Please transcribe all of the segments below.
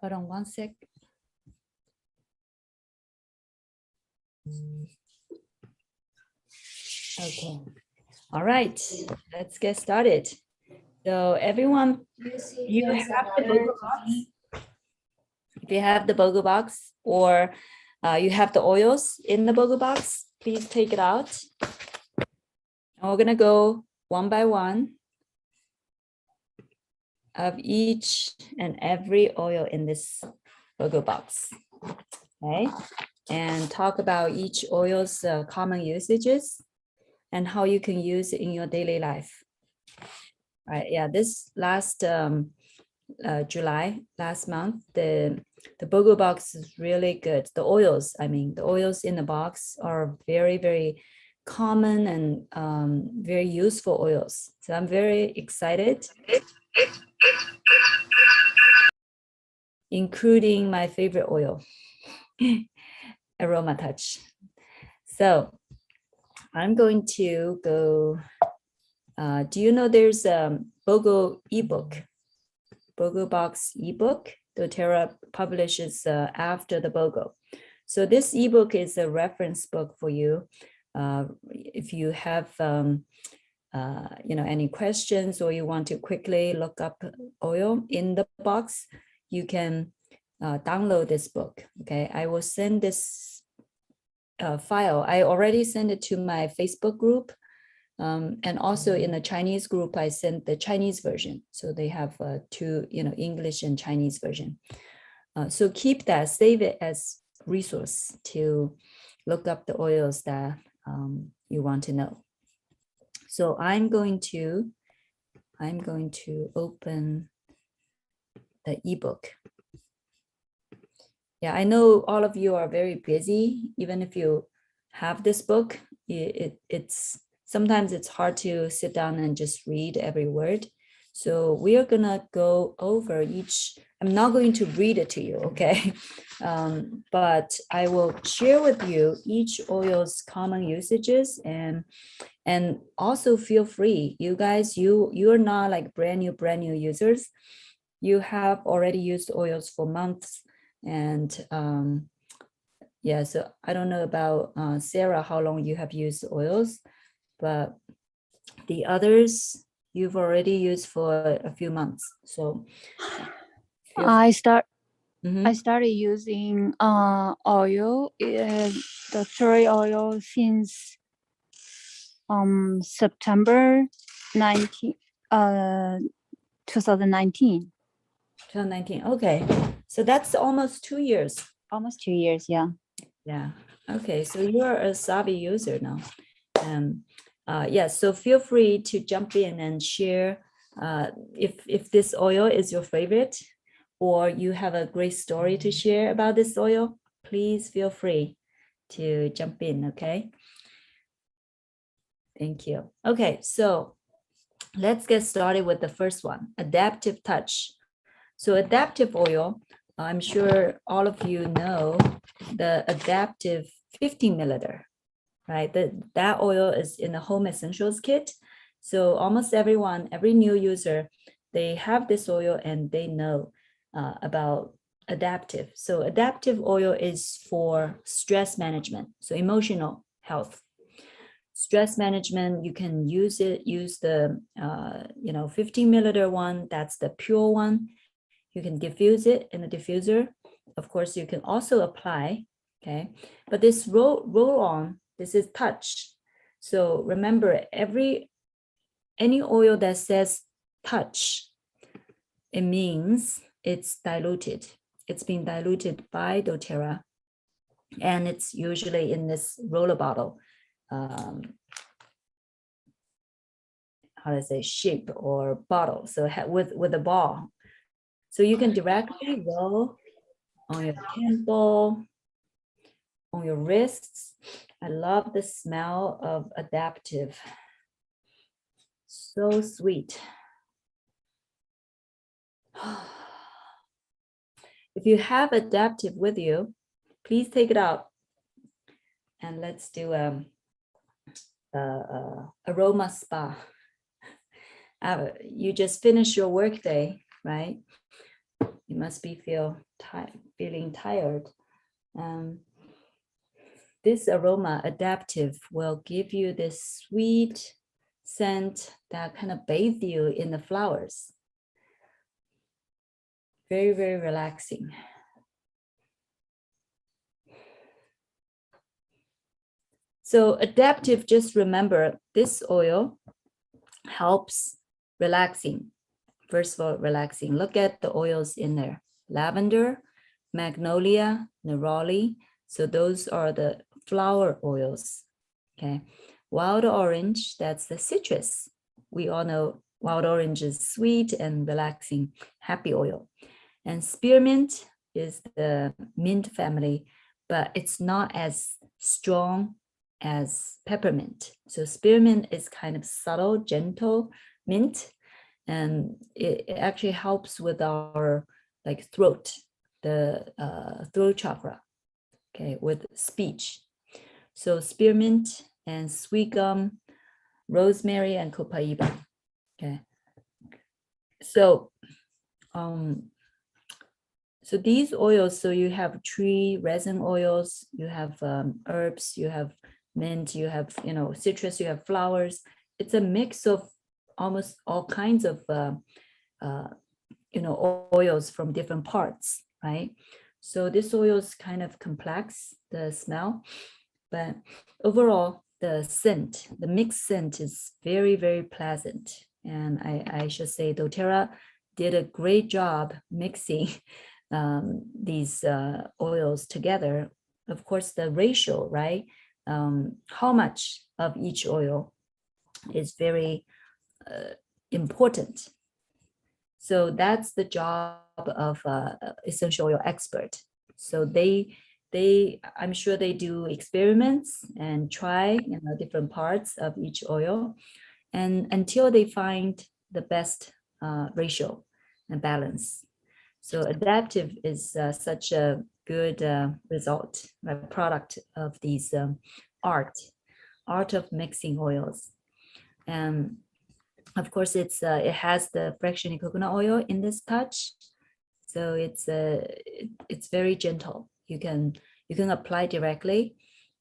Hold on one sec. Okay. All right, let's get started. So everyone, you have the BOGO box. If you have the BOGO box or you have the oils in the BOGO box, please take it out. And we're gonna go one by one of each and every oil in this BOGO box, okay? And talk about each oil's common usages and how you can use it in your daily life. Right? Yeah, this last July, last month, the BOGO box is really good. The oils, I mean, the oils in the box are very, very common and very useful oils. So I'm very excited, including my favorite oil, Aroma Touch. So I'm going to go, do you know there's a BOGO ebook, BOGO box ebook, dōTERRA publishes after the BOGO. So this ebook is a reference book for you. If you have any questions or you want to quickly look up oil in the box, you can download this book. Okay, I will send this file. I already sent it to my Facebook group. And also in the Chinese group, I sent the Chinese version. So they have two, English and Chinese version. So keep that, save it as resource to look up the oils that you want to know. So I'm going to open the ebook. Yeah, I know all of you are very busy. Even if you have this book, it's sometimes it's hard to sit down and just read every word. So we are gonna go over each. I'm not going to read it to you, okay? But I will share with you each oil's common usages, and also feel free. You guys, you're not like brand new users. You have already used oils for months, and yeah. So I don't know about Sarah, how long you have used oils. But the others you've already used for a few months. So I started using oil, the cherry oil, since September 2019. 2019. Okay, so that's almost 2 years. Almost 2 years, yeah. Yeah. Okay, so you're a savvy user now. Yeah, so feel free to jump in and share if this oil is your favorite, or you have a great story to share about this oil. Please feel free to jump in. Okay, thank you. Okay, so let's get started with the first one, adaptive touch. So adaptive oil, I'm sure all of you know the adaptive 15 milliliter. Right, that oil is in the home essentials kit. So almost everyone, every new user, they have this oil and they know about adaptive. So adaptive oil is for stress management, so emotional health. Stress management, you can use the 15 milliliter one, that's the pure one. You can diffuse it in the diffuser. Of course, you can also apply, okay? But this roll on, this is touch. So remember, any oil that says touch, it means it's diluted. It's been diluted by dōTERRA, and it's usually in this roller bottle, how to say, shape or bottle. So with a ball, so you can directly roll on your temple, on your wrists. I love the smell of adaptive. So sweet. If you have adaptive with you, please take it out and let's do aroma spa. You just finished your work day, right? You must be feeling tired. This aroma adaptive will give you this sweet scent that kind of bathe you in the flowers. Very, very relaxing. So adaptive, just remember this oil helps relaxing. First of all, relaxing. Look at the oils in there. Lavender, magnolia, neroli. So those are the flower oils. Okay. Wild orange, that's the citrus. We all know wild orange is sweet and relaxing, happy oil. And spearmint is the mint family, but it's not as strong as peppermint. So spearmint is kind of subtle, gentle mint, and it actually helps with our like throat, the throat chakra, okay, with speech. So spearmint and sweet gum, rosemary and copaiba. Okay. So so these oils, so you have tree resin oils, you have herbs, you have mint, you have, citrus, you have flowers. It's a mix of almost all kinds of, oils from different parts, right? So this oil is kind of complex, the smell, but overall, the scent, the mixed scent is very, very pleasant. And I should say dōTERRA did a great job mixing these oils together. Of course, the ratio, right? How much of each oil is very important. So that's the job of essential oil expert. So I'm sure they do experiments and try different parts of each oil, and until they find the best ratio and balance. So adaptive is such a good result, a product of these art of mixing oils. And of course, it has the fractionated coconut oil in this touch, so it's very gentle. You can apply directly,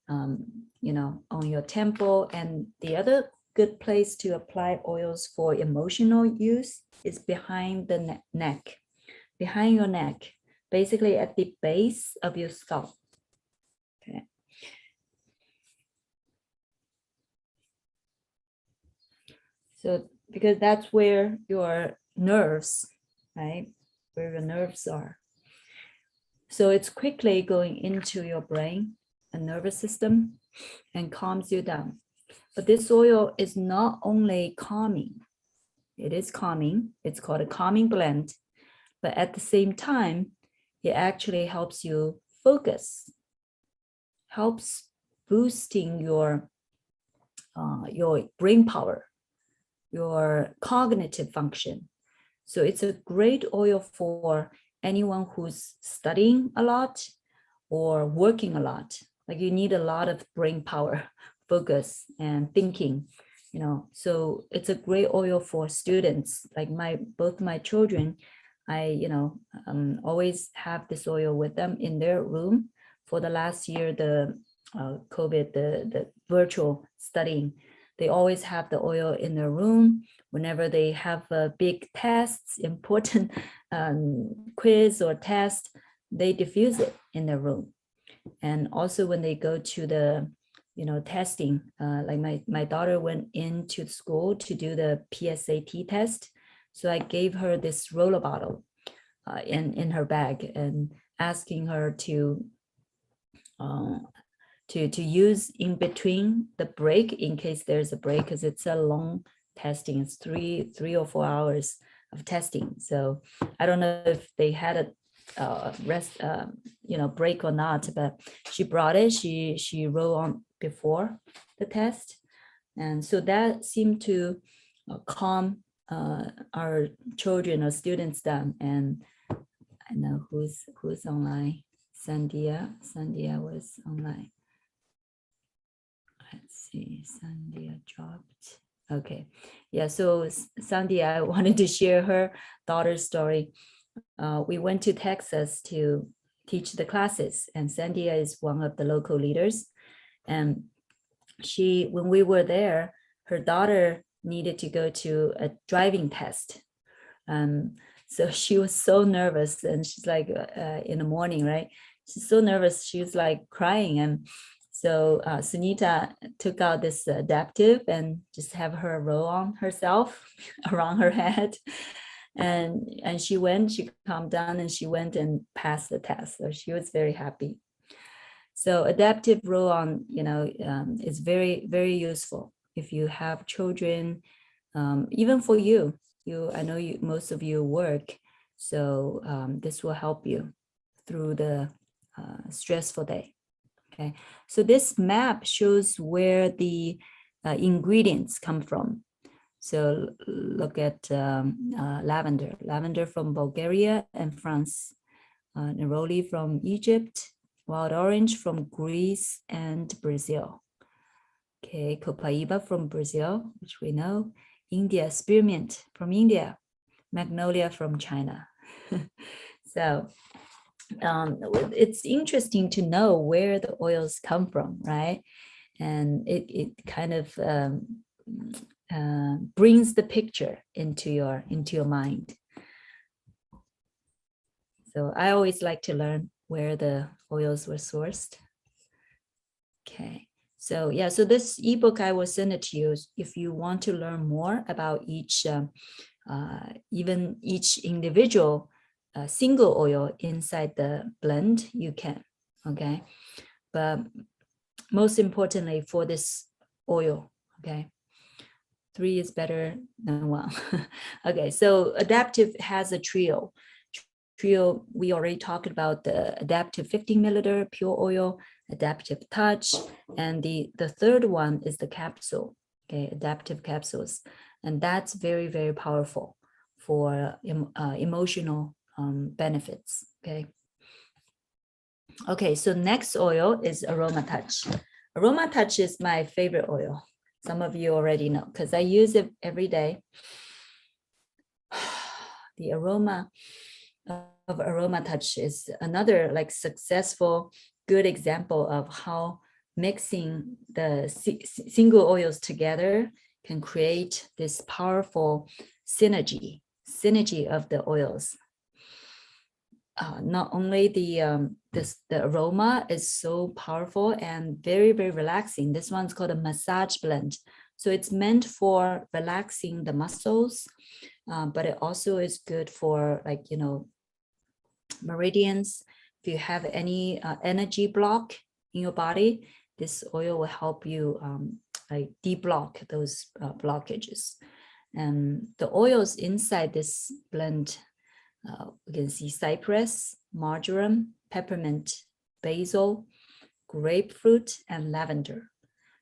on your temple. And the other good place to apply oils for emotional use is behind the neck, behind your neck, basically at the base of your scalp. Okay. So because that's where your nerves, right? Where the nerves are. So it's quickly going into your brain and nervous system and calms you down. But this oil is not only calming, it is calming. It's called a calming blend. But at the same time, it actually helps you focus, helps boosting your brain power, your cognitive function. So it's a great oil for anyone who's studying a lot or working a lot. Like you need a lot of brain power, focus and thinking, so it's a great oil for students. Like both my children, I always have this oil with them in their room. For the last year, the COVID, the virtual studying, they always have the oil in their room. Whenever they have big tests, important quiz or test, they diffuse it in their room. And also when they go to the testing, like my daughter went into school to do the PSAT test. So I gave her this roller bottle in her bag and asking her to use in between the break, in case there's a break, because it's a long testing. It's three or 4 hours of testing. So I don't know if they had a rest break or not, but she brought it. She wrote on before the test, and so that seemed to calm our children or students down. And I know who's online. Sandia was online. Let's see, Sandia dropped. Okay, yeah, so Sandia, I wanted to share her daughter's story. we went to Texas to teach the classes, and Sandia is one of the local leaders. And when we were there, her daughter needed to go to a driving test. So she was so nervous, and she's like in the morning, right? She's so nervous, she was like crying. And so Sunita took out this adaptive and just have her roll on herself around her head. And she calmed down, and she went and passed the test. So she was very happy. So adaptive roll on, is very, very useful if you have children, even for you. I know most of you work, so this will help you through the stressful day. Okay, so this map shows where the ingredients come from. So look at lavender from Bulgaria and France, neroli from Egypt, wild orange from Greece and Brazil. Okay, copaiba from Brazil, which we know. India, spearmint from India, magnolia from China. So it's interesting to know where the oils come from, right? And it kind of brings the picture into your mind. So I always like to learn where the oils were sourced. Okay. So yeah, so this ebook, I will send it to you if you want to learn more about each, even each individual single oil inside the blend, you can, okay? But most importantly for this oil, okay? 3 is better than 1. Okay, so adaptive has a trio. We already talked about the adaptive 15 milliliter pure oil, adaptive touch, and the third one is the capsule, okay, adaptive capsules. And that's very, very powerful for emotional benefits, okay. Okay, so next oil is Aroma Touch. Aroma Touch is my favorite oil. Some of you already know because I use it every day. The aroma of Aroma Touch is another like successful, good example of how mixing the single oils together can create this powerful synergy of the oils. Not only the aroma is so powerful and very, very relaxing. This one's called a massage blend. So it's meant for relaxing the muscles, but it also is good for like, meridians. If you have any energy block in your body, this oil will help you like deblock those blockages. And the oils inside this blend, we can see cypress, marjoram, peppermint, basil, grapefruit, and lavender.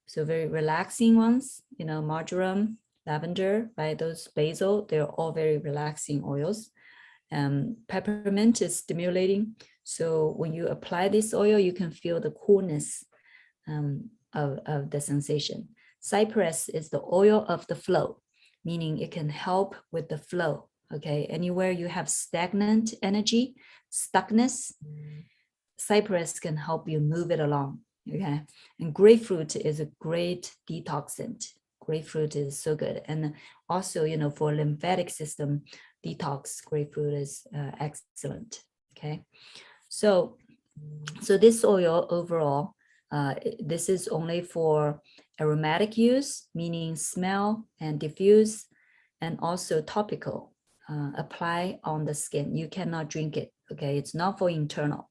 So very relaxing ones, marjoram, lavender, right? Those basil, they're all very relaxing oils. Peppermint is stimulating. So when you apply this oil, you can feel the coolness of the sensation. Cypress is the oil of the flow, meaning it can help with the flow. Okay, anywhere you have stagnant energy, stuckness, cypress can help you move it along. Okay, and grapefruit is a great detoxant. Grapefruit is so good. And also, for lymphatic system detox, grapefruit is excellent. Okay, so this oil overall, this is only for aromatic use, meaning smell and diffuse, and also topical. Apply on the skin. You cannot drink it. Okay, it's not for internal.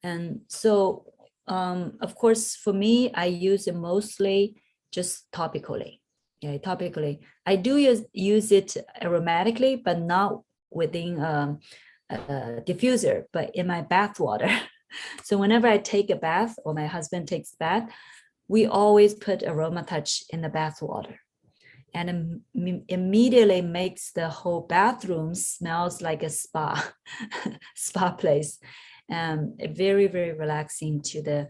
And so, of course, for me, I use it mostly just topically. Okay, topically. I do use it aromatically, but not within a diffuser, but in my bath water. So whenever I take a bath or my husband takes a bath, we always put Aroma Touch in the bath water. And immediately makes the whole bathroom smells like a spa place. Very, very relaxing to the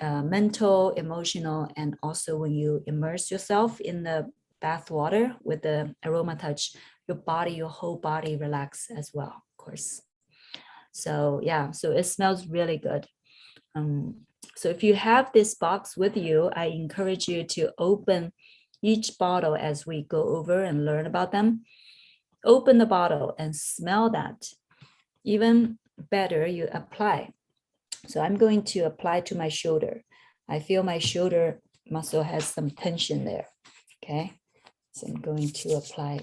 mental, emotional, and also when you immerse yourself in the bath water with the Aroma Touch, your whole body relax as well, course. So yeah, so it smells really good. So if you have this box with you, I encourage you to open each bottle as we go over and learn about them. Open the bottle and smell that. Even better, you apply. So I'm going to apply to my shoulder. I feel my shoulder muscle has some tension there. Okay, so I'm going to apply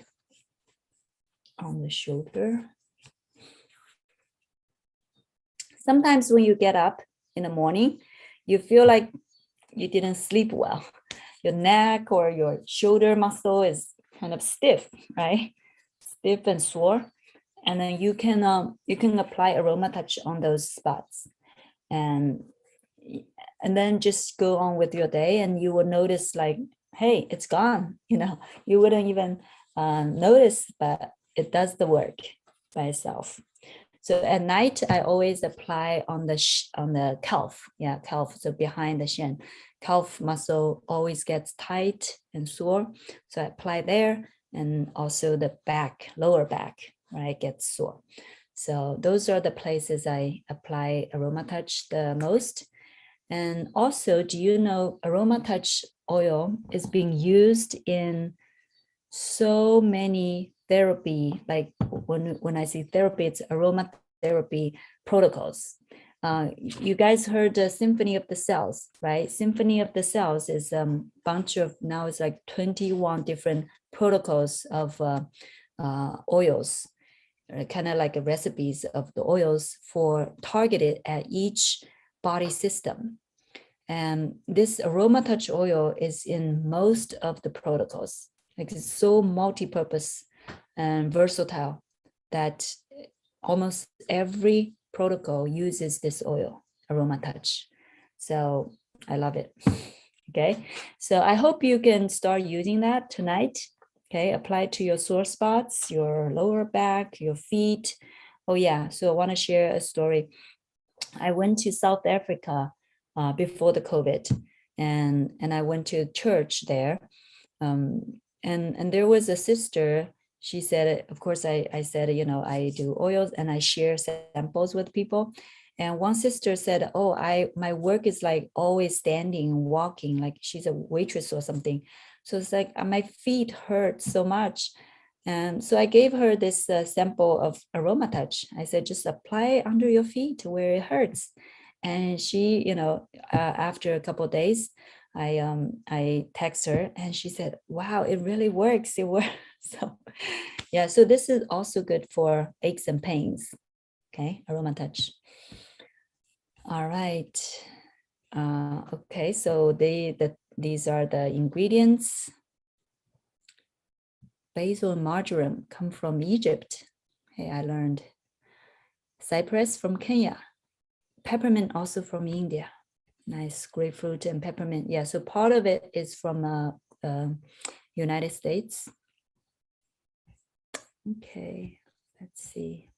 on the shoulder. Sometimes when you get up in the morning, you feel like you didn't sleep well. Your neck or your shoulder muscle is kind of stiff, right? Stiff and sore. And then you can apply Aroma Touch on those spots. And then just go on with your day, and you will notice like, hey, it's gone. You wouldn't even notice, but it does the work by itself. So at night, I always apply on the calf. Yeah, calf. So behind the shin, calf muscle always gets tight and sore. So I apply there, and also the back, lower back, right, gets sore. So those are the places I apply Aroma Touch the most. And also, do you know Aroma Touch oil is being used in so many therapy, like when I say therapy, it's aromatherapy protocols. You guys heard the Symphony of the Cells, right? Symphony of the Cells is a bunch of, now it's like 21 different protocols of oils, kind of like recipes of the oils for targeted at each body system. And this Aroma Touch oil is in most of the protocols. Like it's so multi-purpose and versatile that almost every protocol uses this oil, Aroma Touch. So I love it. Okay, so I hope you can start using that tonight. Okay, apply it to your sore spots, your lower back, your feet. Oh yeah, so I want to share a story. I went to South Africa before the COVID, and I went to church there. And there was a sister. She said, of course, I said, I do oils and I share samples with people. And one sister said, oh, my work is like always standing and walking, like she's a waitress or something. So it's like my feet hurt so much. And so I gave her this sample of Aroma Touch. I said, just apply under your feet where it hurts. And she, after a couple of days, I text her and she said, wow, it really works. It works. So yeah, so this is also good for aches and pains. Okay, Aroma Touch. All right. Okay, so these are the ingredients. Basil and marjoram come from Egypt. Hey, I learned. Cypress from Kenya. Peppermint also from India. Nice, grapefruit and peppermint. Yeah, so part of it is from United States. Okay, let's see.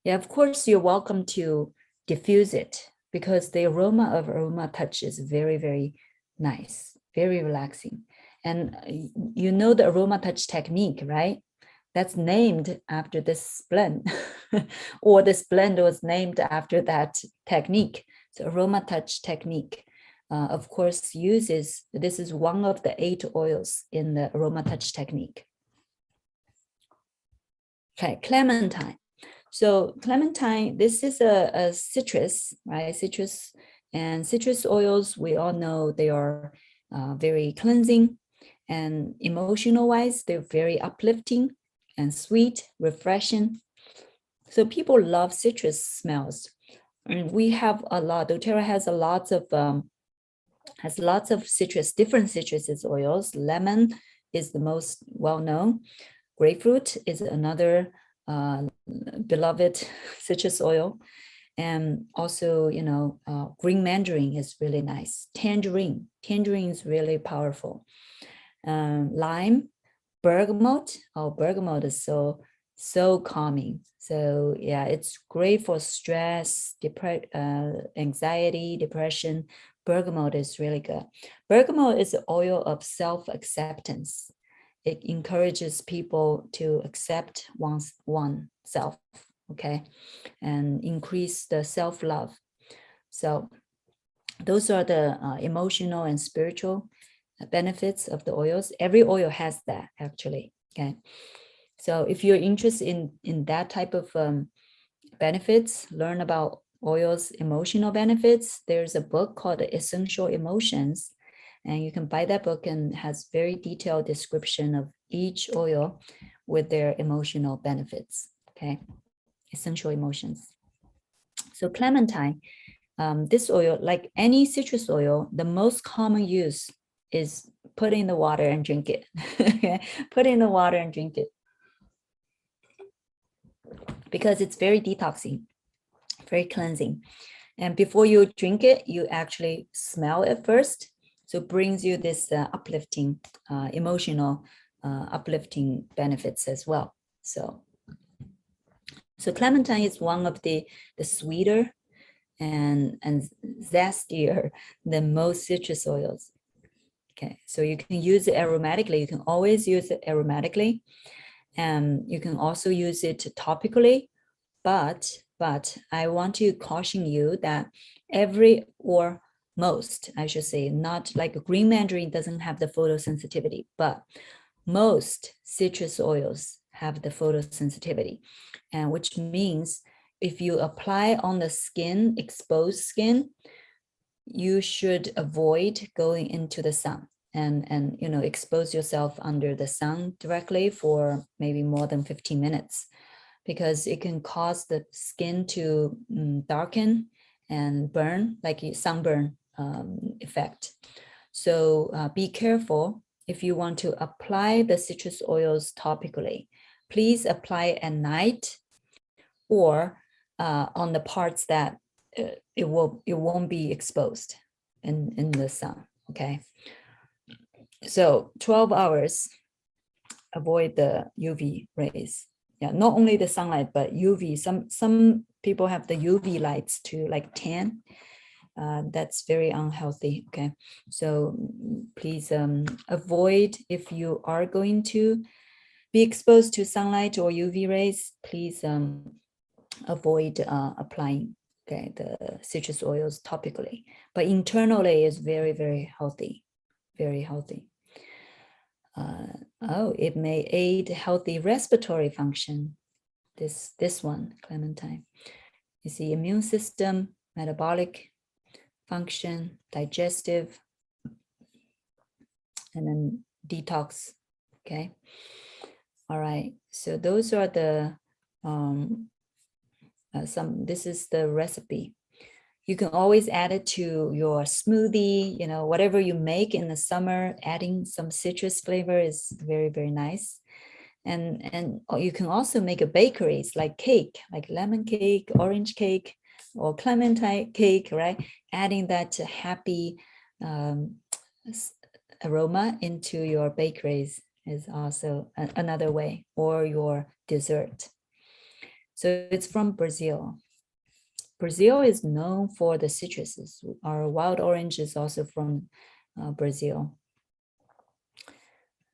Yeah, of course, you're welcome to diffuse it because the aroma of Aroma Touch is very, very nice, very relaxing. And you know the Aroma Touch technique, right? That's named after this blend, or this blend was named after that technique. So Aroma Touch technique, of course, this is one of the 8 oils in the Aroma Touch technique. Okay, clementine. So clementine, this is a citrus, right? Citrus and citrus oils, we all know they are very cleansing, and emotional wise, they're very uplifting and sweet, refreshing. So people love citrus smells. And we have a lot, dōTERRA has lots of citrus, different citrus oils. Lemon is the most well-known. Grapefruit is another beloved citrus oil. And also, green mandarin is really nice. Tangerine is really powerful. Lime, bergamot. Oh, bergamot is so calming. So yeah, it's great for stress, anxiety, depression. Bergamot is really good. Bergamot is the oil of self-acceptance. it encourages people to accept oneself, okay, and increase the self-love. So those are the emotional and spiritual benefits of the oils. Every oil has that, actually, okay. So if you're interested in that type of benefits, learn about oils emotional benefits, there's a book called The Essential Emotions, and you can buy that book, and has very detailed description of each oil with their emotional benefits, okay. Essential emotions. So clementine, this oil, like any citrus oil, the most common use is put in the water and drink it. Okay? Put in the water and drink it, because it's very detoxing, very cleansing. And before you drink it, you actually smell it first. So it brings you this uplifting, emotional, uplifting benefits as well. So clementine is one of the sweeter and zestier than most citrus oils. Okay, so you can use it aromatically. You can always use it aromatically. And you can also use it topically, but I want to caution you that every, or most, I should say, not like a green mandarin doesn't have the photosensitivity, but most citrus oils have the photosensitivity, and which means if you apply on the skin, exposed skin, you should avoid going into the sun and expose yourself under the sun directly for maybe more than 15 minutes, because it can cause the skin to darken and burn, like a sunburn effect. So be careful. If you want to apply the citrus oils topically, please apply at night, or on the parts that it won't be exposed in the sun, okay? So 12 hours, avoid the UV rays. Yeah, not only the sunlight, but UV. Some people have the UV lights to like tan. That's very unhealthy, okay? So please avoid, if you are going to be exposed to sunlight or UV rays, please avoid applying, okay, the citrus oils topically. But internally is very, very healthy, very healthy. It may aid healthy respiratory function. This one, clementine. You see, immune system, metabolic function, digestive, and then detox. Okay. All right. So those are the this is the recipe. You can always add it to your smoothie, whatever you make in the summer. Adding some citrus flavor is very, very nice. And you can also make a bakeries like cake, like lemon cake, orange cake, or clementine cake, right? Adding that happy aroma into your bakeries is also another way, or your dessert. So it's from Brazil. Brazil is known for the citruses. Our wild orange is also from Brazil.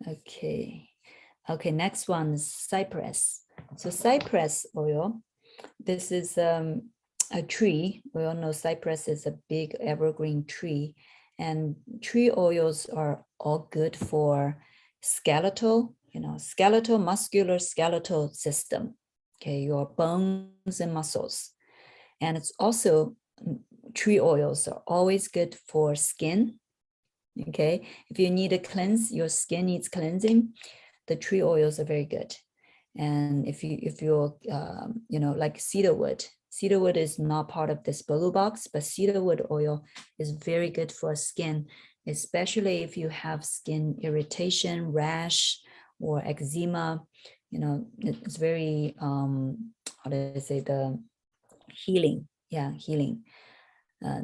Okay, next one is cypress. So cypress oil, this is a tree. We all know cypress is a big evergreen tree, and tree oils are all good for skeletal, muscular skeletal system. Okay, your bones and muscles. And it's also, tree oils are always good for skin. Okay, if you need a cleanse, your skin needs cleansing, the tree oils are very good. And if you're like cedarwood is not part of this BOGO box, but cedarwood oil is very good for skin, especially if you have skin irritation, rash, or eczema. It's very how do I say, the healing.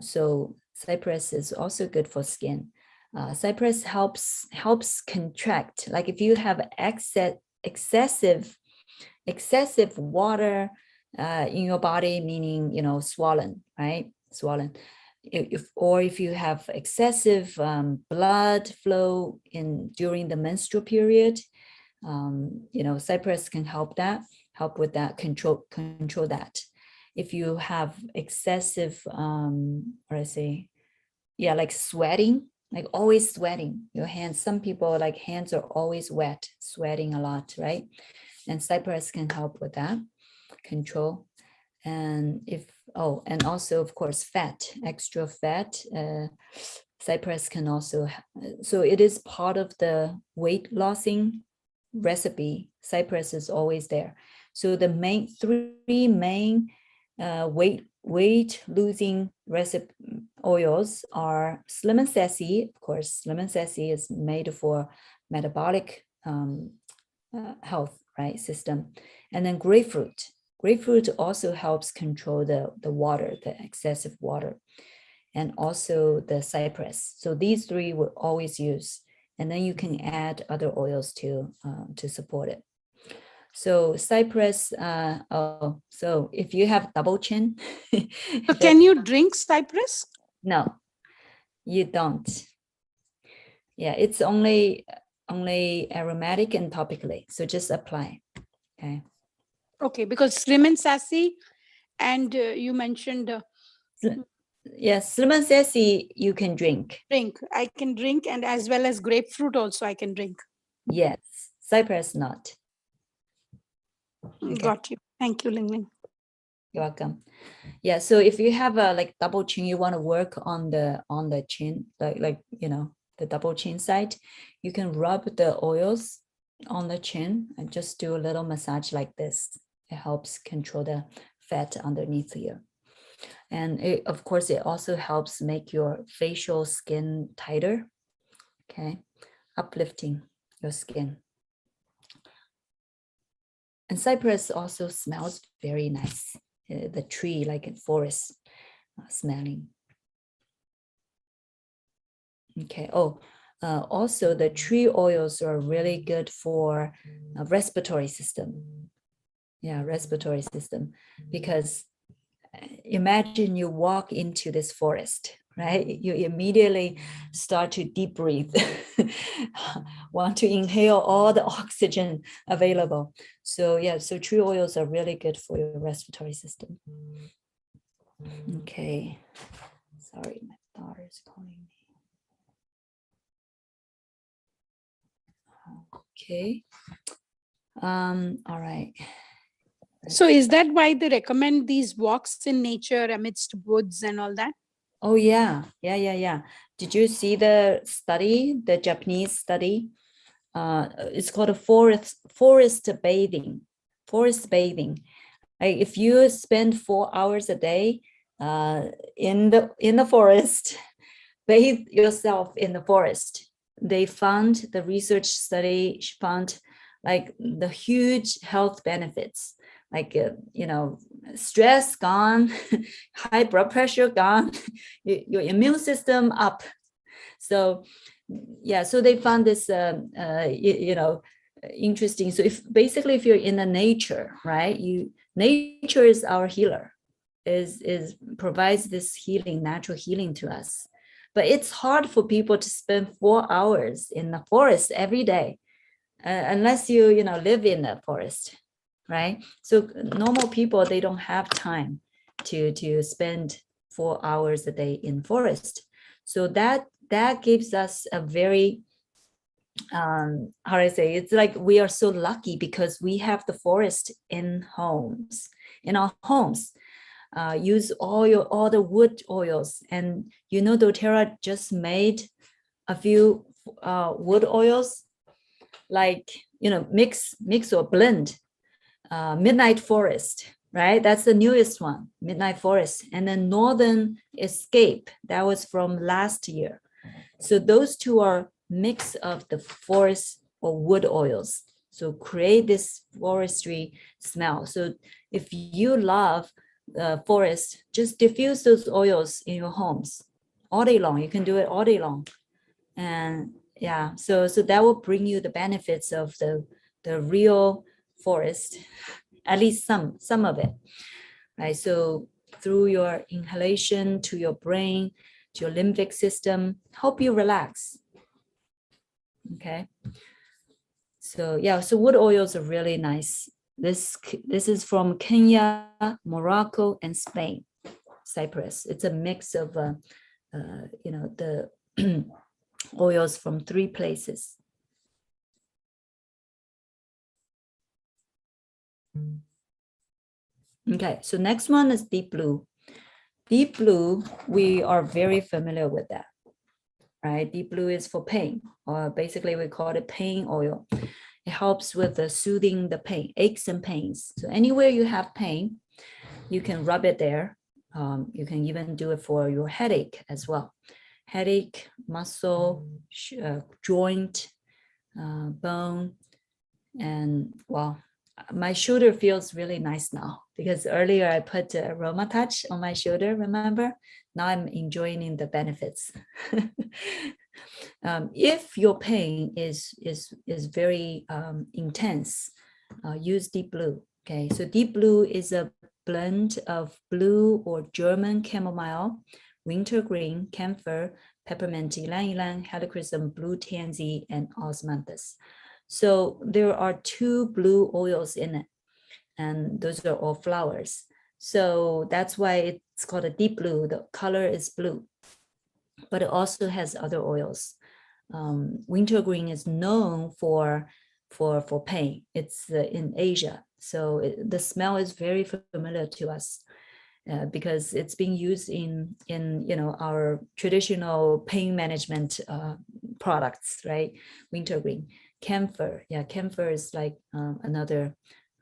So cypress is also good for skin. Cypress helps contract, like if you have excessive water in your body, meaning swollen, right? Swollen. If you have excessive blood flow during the menstrual period, Cypress can help with that, control that. If you have excessive, like sweating, like always sweating, your hands, some people like hands are always wet, sweating a lot, right? And Cypress can help with that, control. And and also of course fat, extra fat, Cypress can also, so it is part of the weight lossing recipe. Cypress is always there. So the three main weight losing recipe oils are Slim and Sassy. Of course, Slim and Sassy is made for metabolic health, right, system. And then grapefruit. Grapefruit also helps control the water, the excessive water, and also the Cypress. So these three will always use, and then you can add other oils to support it. So Cypress, so if you have double chin. So can you drink Cypress? No, you don't. Yeah, it's only aromatic and topically. So just apply. Okay. Okay, because Slim and Sassy, and you mentioned yes, Slim and Sassy you can drink. Drink. I can drink, and as well as grapefruit also I can drink. Yes, Cypress not. Okay. Got you. Thank you, Ling Ling. You're welcome. Yeah, so if you have a like double chin, you want to work on the chin, like the double chin side, you can rub the oils on the chin and just do a little massage like this. It helps control the fat underneath here. And of course, it also helps make your facial skin tighter. Okay, uplifting your skin. And Cypress also smells very nice. The tree, like in forest, smelling. Okay. Also the tree oils are really good for respiratory system. Yeah, respiratory system, because imagine you walk into this forest, right? You immediately start to deep breathe, want to inhale all the oxygen available. So yeah, so tree oils are really good for your respiratory system. Okay, sorry, my daughter is calling me. Okay, all right. So is that why they recommend these walks in nature amidst woods and all that? Oh yeah. Did you see the study, the Japanese study? It's called a forest bathing. Like if you spend 4 hours a day in the forest, bathe yourself in the forest. The research study found like the huge health benefits, like stress gone, high blood pressure gone, your immune system up. So yeah, so they found this interesting. So if you're in the nature, right, nature is our healer, is provides this healing, natural healing to us. But it's hard for people to spend 4 hours in the forest every day, unless you live in the forest, right? So normal people, they don't have time to spend 4 hours a day in forest. So that gives us a very it's like we are so lucky because we have the forest in our homes. Use all the wood oils, and dōTERRA just made a few wood oils, like mix or blend. Midnight Forest, right? That's the newest one, Midnight Forest. And then Northern Escape, that was from last year. So those two are mix of the forest or wood oils. So create this forestry smell. So if you love the forest, just diffuse those oils in your homes all day long. You can do it all day long. And yeah, so that will bring you the benefits of the real forest, at least some of it, right? So through your inhalation to your brain, to your limbic system, help you relax. Okay. So yeah, so wood oils are really nice. This is from Kenya, Morocco, and Spain. Cypress. It's a mix of the oils from 3 places. Okay, so next one is deep blue. Deep blue, we are very familiar with that, right? Deep blue is for pain, or basically we call it pain oil. It helps with the soothing the pain, aches and pains. So anywhere you have pain, you can rub it there. You can even do it for your headache as well. Headache, muscle, joint, bone, and well, my shoulder feels really nice now because earlier I put Aroma Touch on my shoulder, remember? Now I'm enjoying the benefits. If your pain is very intense, use deep blue. Okay, so deep blue is a blend of blue or German chamomile, wintergreen, camphor, peppermint, ylang ylang, helichrysum, blue tansy, and osmanthus. So there are 2 blue oils in it, and those are all flowers. So that's why it's called a deep blue. The color is blue, but it also has other oils. Wintergreen is known for pain. It's in Asia, so the smell is very familiar to us because it's being used in our traditional pain management products, right? Wintergreen. Camphor, yeah, camphor is like another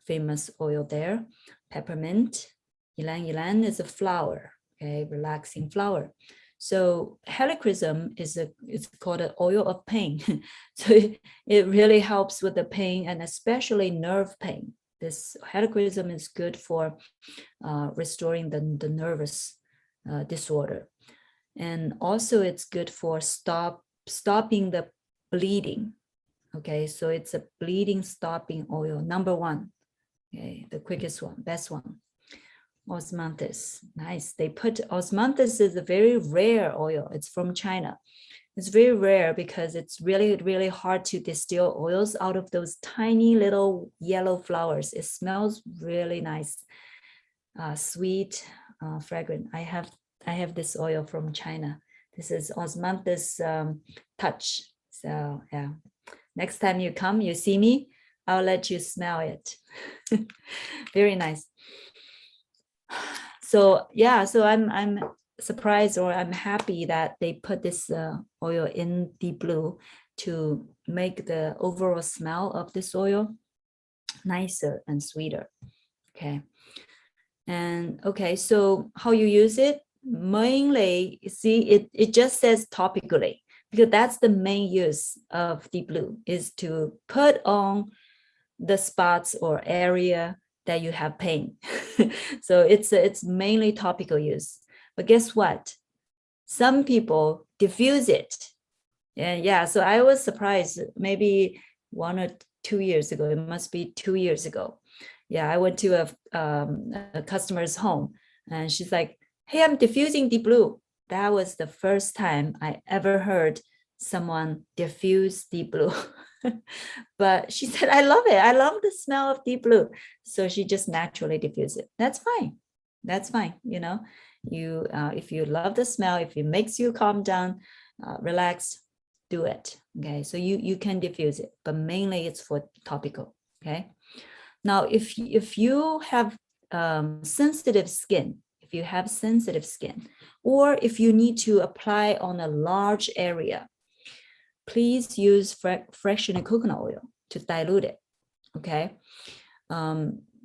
famous oil there. Peppermint, ylang ylang is a flower, okay, relaxing flower. So helichrysum it's called an oil of pain. So it really helps with the pain and especially nerve pain. This helichrysum is good for restoring the nervous disorder. And also it's good for stopping the bleeding. Okay, so it's a bleeding stopping oil, number 1. Okay, the quickest one, best one. Osmanthus, nice. They put osmanthus is a very rare oil. It's from China. It's very rare because it's really, really hard to distill oils out of those tiny little yellow flowers. It smells really nice, sweet, fragrant. I have this oil from China. This is osmanthus touch. So yeah. Next time you come, you see me, I'll let you smell it. Very nice. So yeah, so I'm surprised, or I'm happy that they put this oil in deep blue to make the overall smell of this oil nicer and sweeter. Okay. And okay, so how you use it? Mainly, see, it just says topically, because that's the main use of deep blue, is to put on the spots or area that you have pain. So it's mainly topical use. But guess what? Some people diffuse it. And yeah, so I was surprised, maybe 1 or 2 years ago, it must be 2 years ago. Yeah, I went to a customer's home and she's like, hey, I'm diffusing deep blue. That was the first time I ever heard someone diffuse deep blue. But she said, I love it. I love the smell of deep blue. So she just naturally diffused it. That's fine. That's fine. You know, you if you love the smell, if it makes you calm down, relaxed, do it. Okay, so you can diffuse it, but mainly it's for topical. Okay. Now, if you have sensitive skin, or if you need to apply on a large area, please use fractionated coconut oil to dilute it. Okay.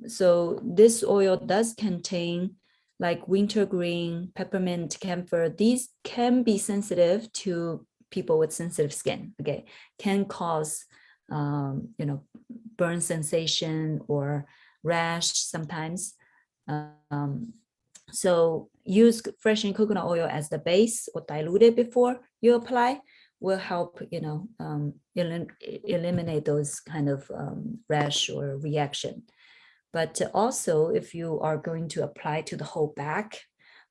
So this oil does contain like wintergreen, peppermint, camphor. These can be sensitive to people with sensitive skin. Okay, can cause burn sensation or rash sometimes. So use fresh coconut oil as the base or dilute it before you apply, will help eliminate those kind of rash or reaction. But also, if you are going to apply to the whole back,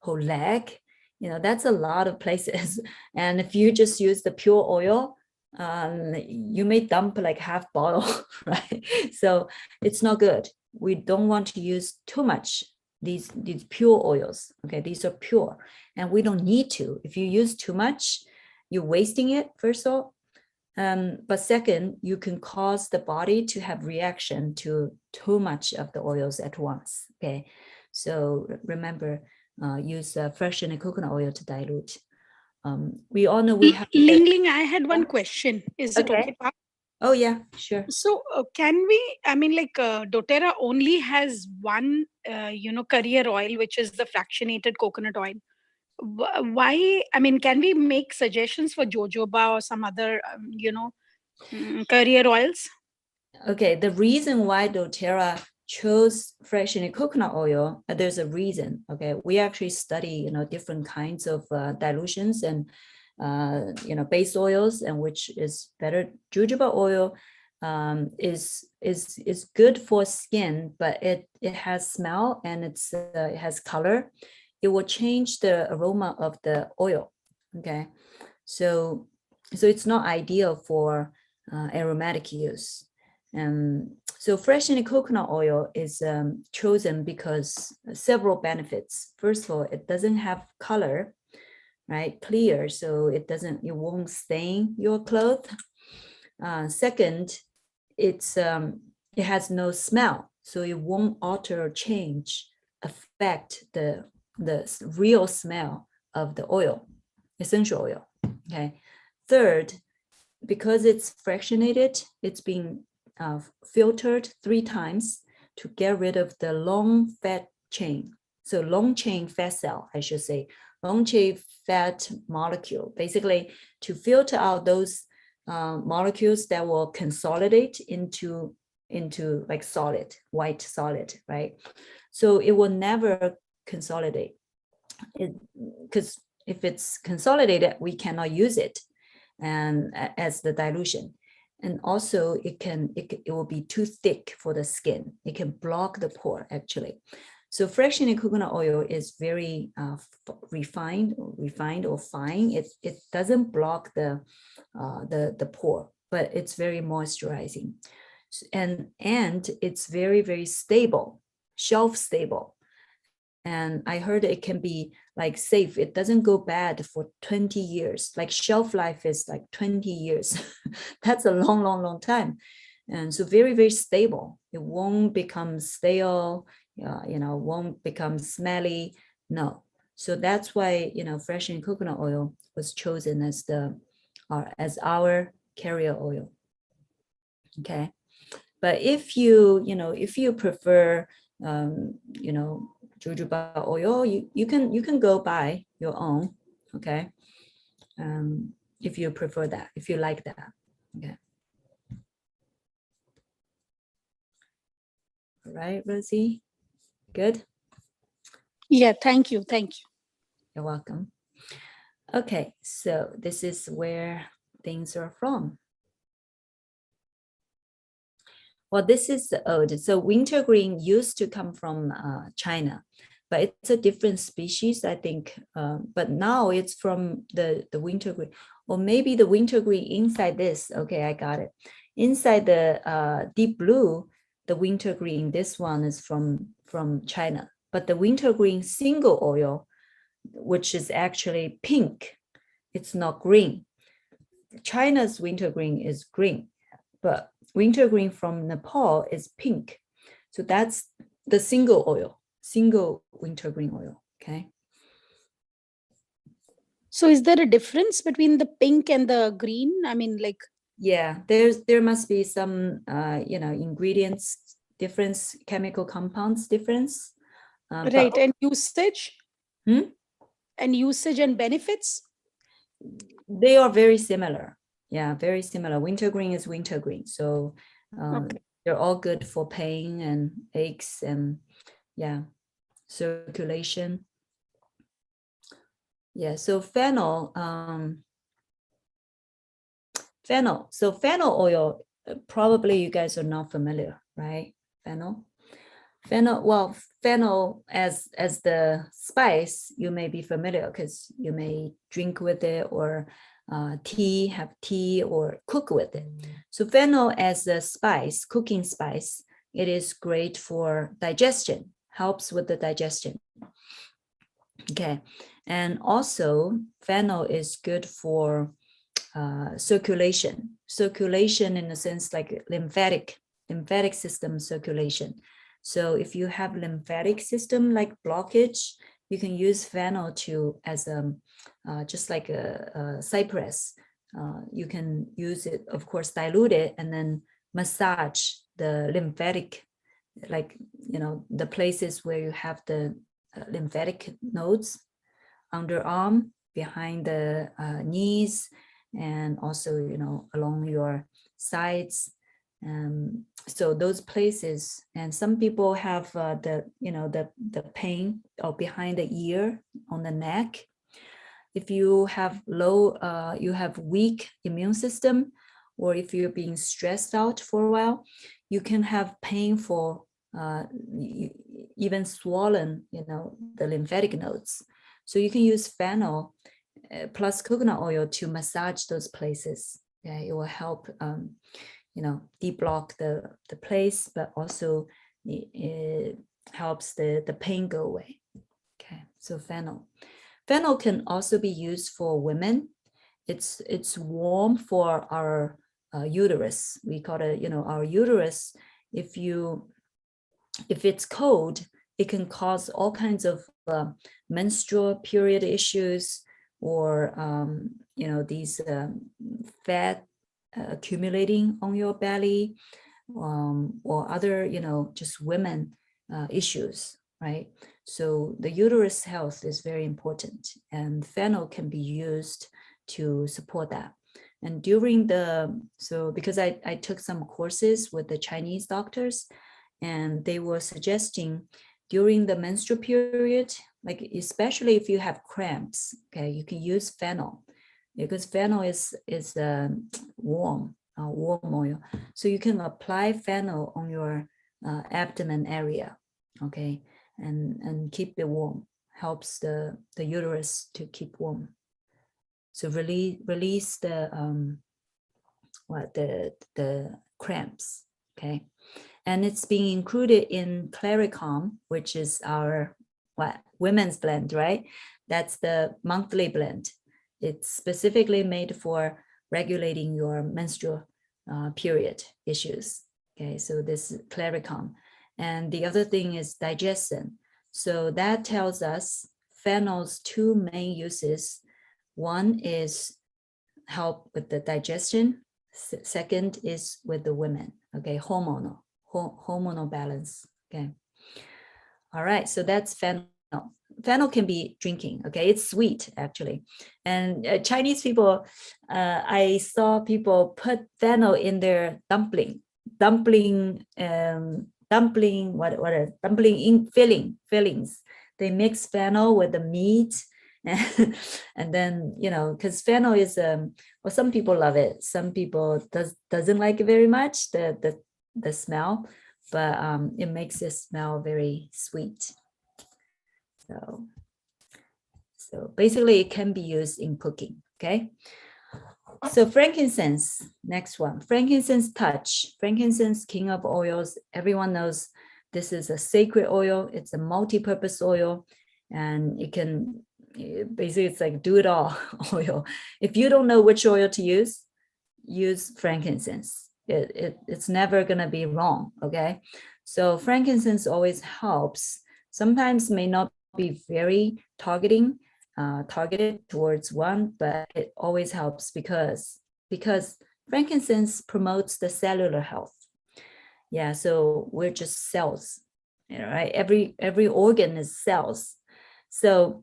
whole leg, that's a lot of places. And if you just use the pure oil, you may dump like half bottle, right? So it's not good. We don't want to use too much these pure oils. Okay, these are pure, and we don't need to. If you use too much, you're wasting it, first of all. But second, you can cause the body to have reaction to too much of the oils at once. Okay, so remember, use fresh and coconut oil to dilute. We all know we have. Ling, I had one question. Is it okay? Oh yeah, sure. So can we, I mean, like dōTERRA only has one, career oil, which is the fractionated coconut oil. Why, I mean, can we make suggestions for jojoba or some other, career oils? Okay, the reason why dōTERRA chose fresh and coconut oil, there's a reason. Okay, we actually study, different kinds of dilutions and base oils, and which is better. Jojoba oil is good for skin, but it has smell and it has color. It will change the aroma of the oil. Okay, so it's not ideal for aromatic use. So fresh and coconut oil is chosen because several benefits. First of all, it doesn't have color, right? Clear, so it won't stain your clothes. Second, it has no smell, so it won't alter or affect the real smell of the oil, essential oil. Okay. Third, because it's fractionated, it's being filtered 3 times to get rid of the long fat chain. So long chain fat cell, I should say, long chain fat molecule, basically to filter out those molecules that will consolidate into like solid, white solid, right? So it will never consolidate, because if it's consolidated, we cannot use it and as the dilution. And also it will be too thick for the skin. It can block the pore actually. So fresh and coconut oil is very refined or fine. It doesn't block the pore, but it's very moisturizing. And it's very, very stable, shelf stable. And I heard it can be like safe. It doesn't go bad for 20 years. Like shelf life is like 20 years. That's a long, long, long time. And so very, very stable. It won't become stale, won't become smelly. No. So that's why, fresh and coconut oil was chosen as our carrier oil. Okay. But if you prefer, jojoba oil, you can go buy your own. Okay. If you prefer that, if you like that. Okay. All right, Rosie. Good. Yeah, thank you. You're welcome. Okay, so this is where things are from. Well, this is old. So wintergreen used to come from China, but it's a different species, I think. But now it's from the wintergreen, or maybe the wintergreen inside this. Okay, I got it. Inside the deep blue, the wintergreen, this one is from China. But the wintergreen single oil, which is actually pink, it's not green. China's wintergreen is green, but wintergreen from Nepal is pink. So that's the single wintergreen oil. Okay. So is there a difference between the pink and the green? I mean, like, yeah, there must be some ingredients difference, chemical compounds difference. right. And usage? And usage and benefits? They are very similar. Yeah, very similar. Wintergreen is wintergreen. So they're all good for pain and aches and circulation. Yeah, so fennel. So fennel oil, probably you guys are not familiar, right? Fennel. Well, fennel as the spice, you may be familiar because you may drink with it or tea, have tea or cook with it. So fennel as a spice, cooking spice, it is great for digestion, helps with the digestion. Okay, and also fennel is good for circulation in the sense like lymphatic system circulation. So if you have lymphatic system like blockage, you can use fennel to as a just like a Cypress. You can use it, of course, dilute it and then massage the lymphatic, like, you know, the places where you have the lymphatic nodes, underarm, behind the knees, and also, you know, along your sides. So those places, and some people have the, you know, the pain or behind the ear, on the neck. If you have you have weak immune system, or if you're being stressed out for a while, you can have painful, even swollen, you know, the lymphatic nodes. So you can use fennel plus coconut oil to massage those places. Okay, it will help, you know, deblock the place, but also it helps the pain go away. Okay, so fennel can also be used for women. It's warm for our uterus. We call it, you know, our uterus. If it's cold, it can cause all kinds of menstrual period issues, or you know, these fat accumulating on your belly, or other, you know, just women issues, right? So the uterus health is very important, and fennel can be used to support that. And during because I took some courses with the Chinese doctors, and they were suggesting during the menstrual period, like especially if you have cramps, okay, you can use fennel, because fennel is warm oil. So you can apply fennel on your abdomen area, okay, and keep it warm, helps the uterus to keep warm. So release the cramps, okay. And it's being included in Claricom, which is our women's blend, right? That's the monthly blend. It's specifically made for regulating your menstrual period issues. Okay, so this is Claricom. And the other thing is digestion. So that tells us fennel's two main uses. One is help with the digestion. Second is with the women, okay, hormonal balance, okay. All right, so that's fennel. Fennel can be drinking, okay, it's sweet actually. And Chinese people, I saw people put fennel in their dumpling in fillings. They mix fennel with the meat, and then, you know, because fennel is well, some people love it, some people doesn't like it very much, the smell, but it makes it smell very sweet. So basically it can be used in cooking, okay. So frankincense, next one, frankincense touch. Frankincense, king of oils. Everyone knows this is a sacred oil. It's a multi-purpose oil, and it can, basically it's like do it all oil. If you don't know which oil to use frankincense. It's never gonna be wrong, okay? So frankincense always helps. Sometimes may not be very targeted towards one, but it always helps because frankincense promotes the cellular health. Yeah, so we're just cells, right? Every organ is cells. So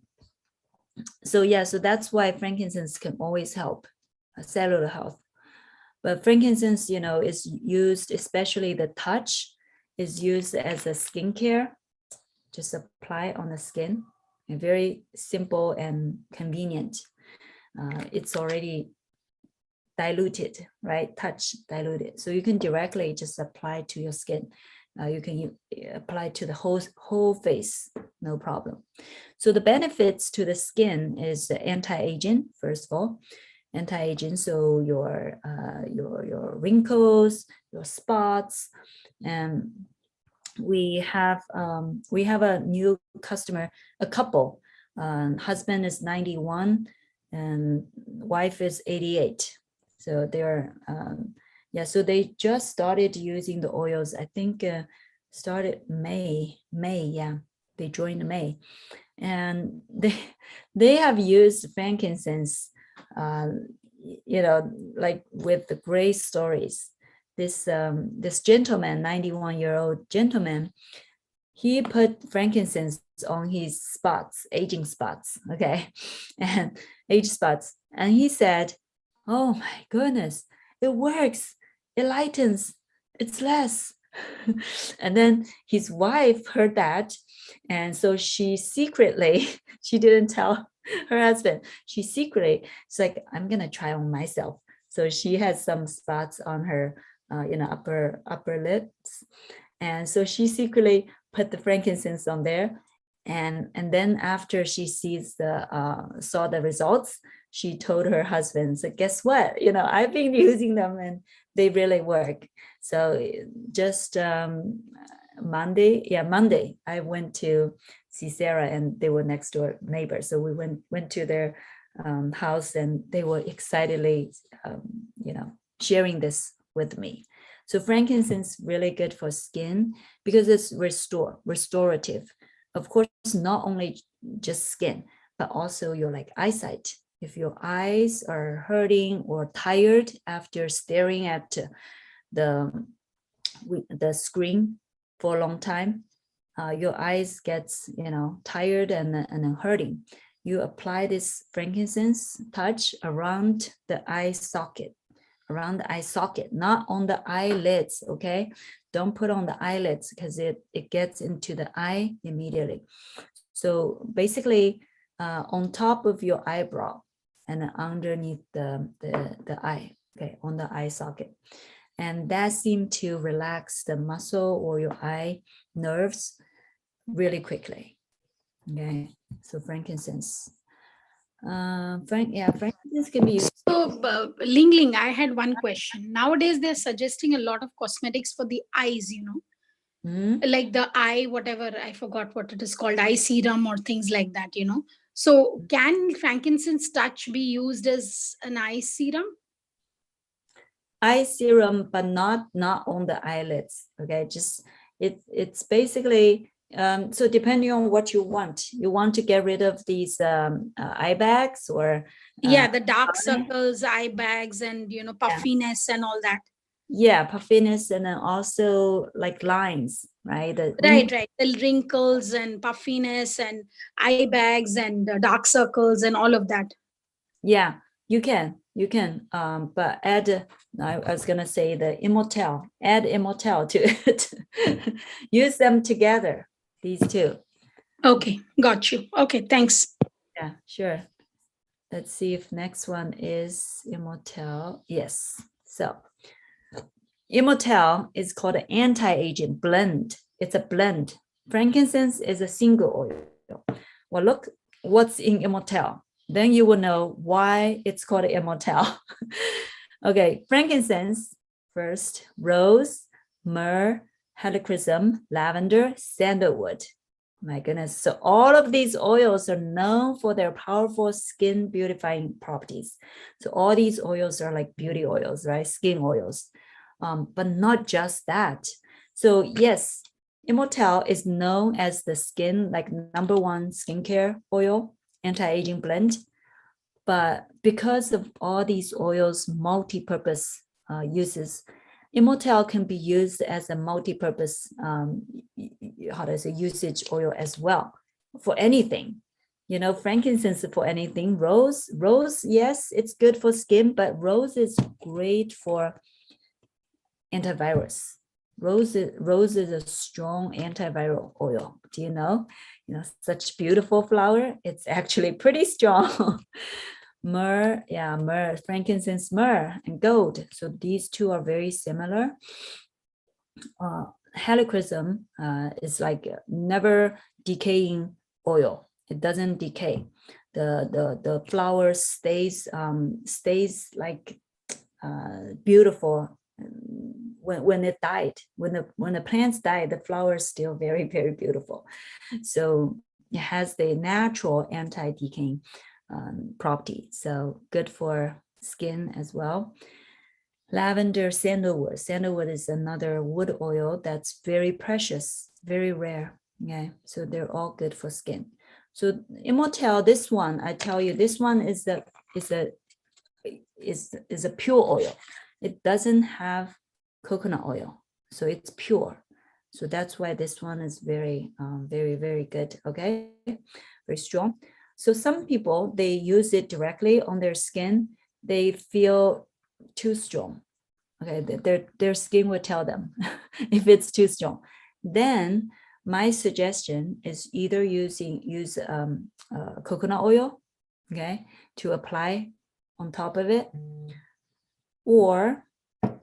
yeah, so that's why frankincense can always help cellular health. But frankincense, you know, is used, especially the touch, is used as a skincare. Just apply on the skin. And very simple and convenient. It's already diluted, right? Touch diluted. So you can directly just apply to your skin. You can apply to the whole face, no problem. So the benefits to the skin is the anti-aging, first of all. anti-aging. So your wrinkles, your spots, and we have a new customer, a couple. Husband is 91 and wife is 88. So they're so they just started using the oils. I think started May. Yeah, they joined May, and they have used frankincense, like with the great stories. This gentleman, 91-year-old gentleman, he put frankincense on his spots, aging spots, okay, and age spots, and he said, "Oh my goodness, it works, it lightens, it's less." And then his wife heard that, and so she secretly, she didn't tell her husband, she's like, "I'm gonna try on myself." So she has some spots on her upper lips, and so she secretly put the frankincense on there, and then after she saw the results, she told her husband, "So guess what, I've been using them and they really work." So just Monday I went to see Sarah, and they were next door neighbors, so we went to their house, and they were excitedly sharing this with me. So frankincense really good for skin because it's restorative. Of course, not only just skin, but also your eyesight. If your eyes are hurting or tired after staring at the screen for a long time, your eyes gets tired and hurting. You apply this frankincense touch around the eye socket, not on the eyelids, okay? Don't put on the eyelids because it gets into the eye immediately. So basically on top of your eyebrow and underneath the eye, okay, on the eye socket. And that seemed to relax the muscle or your eye nerves really quickly, okay? So frankincense. Frankincense can be used. So, Ling, I had one question. Nowadays, they're suggesting a lot of cosmetics for the eyes, like the eye, whatever, I forgot what it is called, eye serum or things like that, So, can frankincense touch be used as an eye serum? Eye serum, but not on the eyelids, okay? Just it's basically so depending on what you want to get rid of these eye bags or the dark circles, eye bags, and puffiness and all that. Yeah, puffiness, and then also like lines, right? Right. The wrinkles and puffiness and eye bags and dark circles and all of that. Yeah, you can. But add, I was gonna say the Immortelle. Add Immortelle to it. Use them together. These two. Okay, got you. Okay, thanks. Yeah, sure. Let's see if next one is Immortelle. Yes. So Immortelle is called an anti-aging blend. It's a blend. Frankincense is a single oil. Well, look what's in Immortelle. Then you will know why it's called Immortelle. Okay, frankincense first, rose, myrrh, helichrysum, lavender, sandalwood. My goodness. So all of these oils are known for their powerful skin beautifying properties. So all these oils are like beauty oils, right? Skin oils. But not just that. So yes, Immortelle is known as the skin, like #1 skincare oil, anti-aging blend. But because of all these oils' multi-purpose uses, Immortelle can be used as a multi-purpose, usage oil as well for anything. Frankincense for anything. Rose, yes, it's good for skin, but rose is great for antivirus. Rose is a strong antiviral oil. Do you know? Such beautiful flower. It's actually pretty strong. Myrrh, frankincense, myrrh, and gold. So these two are very similar. Helichrysum is like never decaying oil. It doesn't decay. the flower stays like beautiful when it died. When the plants die, the flower is still very, very beautiful. So it has the natural anti-decaying property. So good for skin as well. Lavender, sandalwood. Sandalwood is another wood oil that's very precious, very rare. Okay, so they're all good for skin. So Immortelle, this one, I tell you, this one is a pure oil. It doesn't have coconut oil, so it's pure. So that's why this one is very, very good. Okay, very strong. So some people, they use it directly on their skin. They feel too strong. Okay, their skin will tell them if it's too strong. Then my suggestion is either use coconut oil, okay, to apply on top of it, or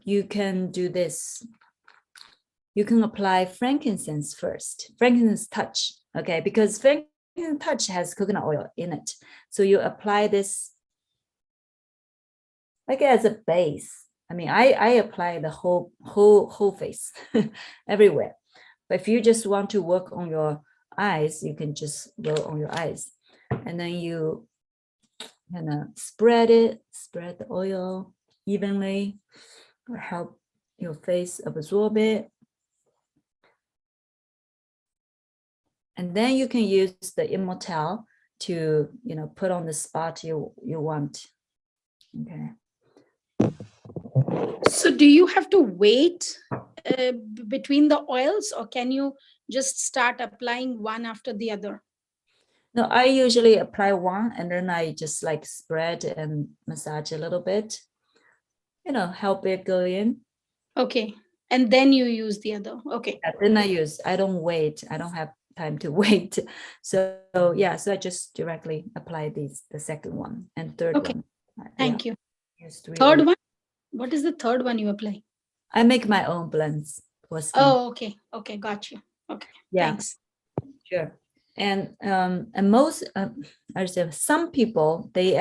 you can do this. You can apply frankincense first, frankincense touch, okay, because frankincense touch has coconut oil in it. So you apply this like as a base. I mean, I apply the whole face everywhere. But if you just want to work on your eyes, you can just go on your eyes, and then you kind of spread the oil evenly, help your face absorb it. And then you can use the Immortelle to, put on the spot you want. Okay. So do you have to wait between the oils, or can you just start applying one after the other? No, I usually apply one and then I just like spread and massage a little bit, help it go in. Okay. And then you use the other. Okay. Yeah, then I don't wait. I don't have time to wait. So yeah, so I just directly apply the second one and third one. Thank you. Third oils. One? What is the third one you apply? I make my own blends for skin. Oh, okay. Okay, got you. Okay, yeah. Thanks. Sure. And most, some people, they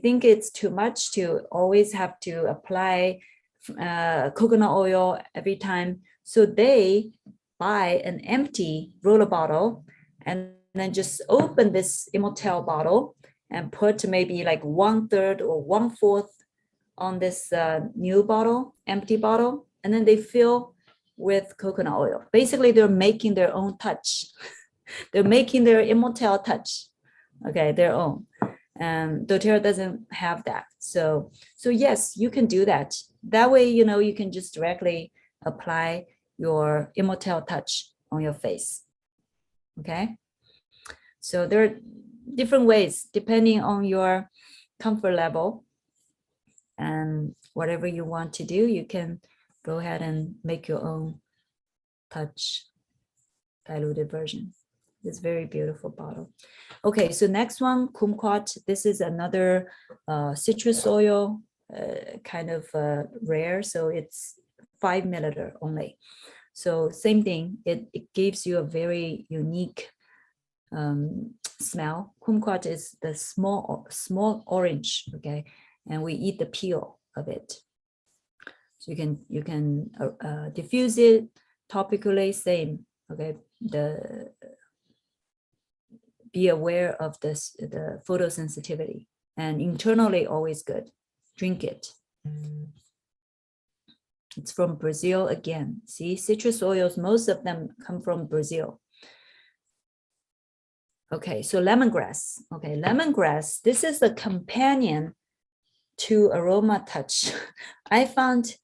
think it's too much to always have to apply coconut oil every time. So they buy an empty roller bottle and then just open this Immortelle bottle and put maybe like 1/3 or 1/4 on this new bottle, empty bottle, and then they fill with coconut oil. Basically, they're making their own touch. They're making their Immortelle touch, okay, their own. And dōTERRA doesn't have that. So yes, you can do that. That way, you can just directly apply your Immortelle touch on your face, okay? So there are different ways depending on your comfort level, and whatever you want to do, you can go ahead and make your own touch diluted version. This very beautiful bottle. Okay, so next one, Kumquat. This is another citrus oil, kind of rare. So it's 5 milliliter only. So same thing, it gives you a very unique smell. Kumquat is the small orange, okay? And we eat the peel of it. So you can diffuse it topically, same, okay? Be aware of this, the photosensitivity, and internally always good. Drink it. It's from Brazil again. See, citrus oils, most of them come from Brazil. Okay, so lemongrass. Okay, lemongrass, this is the companion to Aroma Touch. I found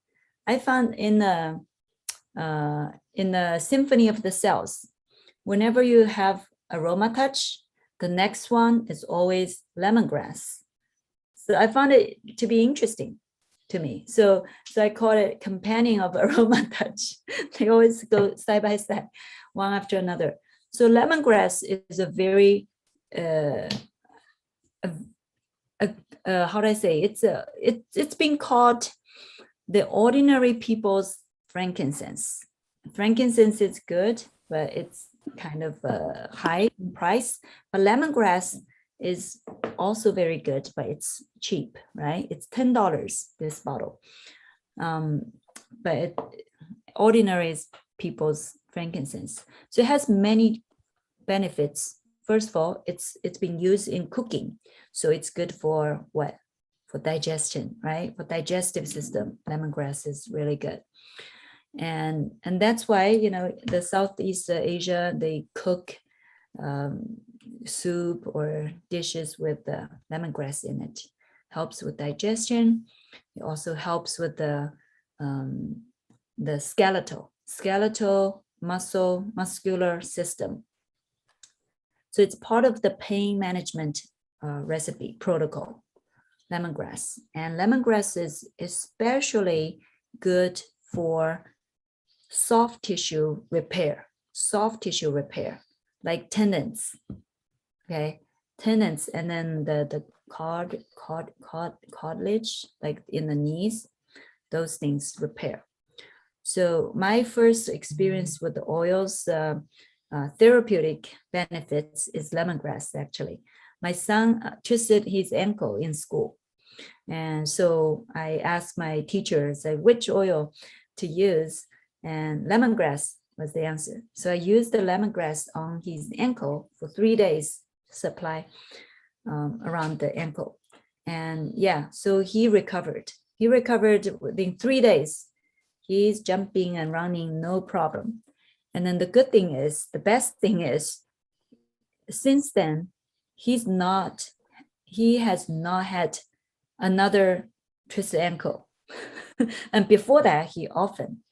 in the Symphony of the Cells, whenever you have Aroma Touch, the next one is always lemongrass. So I found it to be interesting to me. So I call it companion of Aroma Touch. They always go side by side, one after another. So lemongrass is a very how do I say? It's been called the ordinary people's frankincense. Frankincense is good, but it's kind of high in price. But lemongrass is also very good, but it's cheap, right? It's $10, this bottle. But ordinary is people's frankincense. So it has many benefits. First of all, it's been used in cooking. So it's good for what? For digestion, right? For digestive system, lemongrass is really good. And that's why, you know, the Southeast Asia, they cook soup or dishes with lemongrass in it. Helps with digestion. It also helps with the skeletal muscular system. So it's part of the pain management recipe protocol, lemongrass. And lemongrass is especially good for soft tissue repair, like tendons, okay? Tendons, and then the cartilage, like in the knees, those things repair. So my first experience with the oils, therapeutic benefits is lemongrass, actually. My son twisted his ankle in school. And so I asked my teacher, which oil to use, and lemongrass was the answer. So I used the lemongrass on his ankle for 3 days, supply around the ankle. And yeah, so he recovered. He recovered within 3 days. He's jumping and running, no problem. And then the good thing is, the best thing is, since then, he has not had another twisted ankle. And before that, he often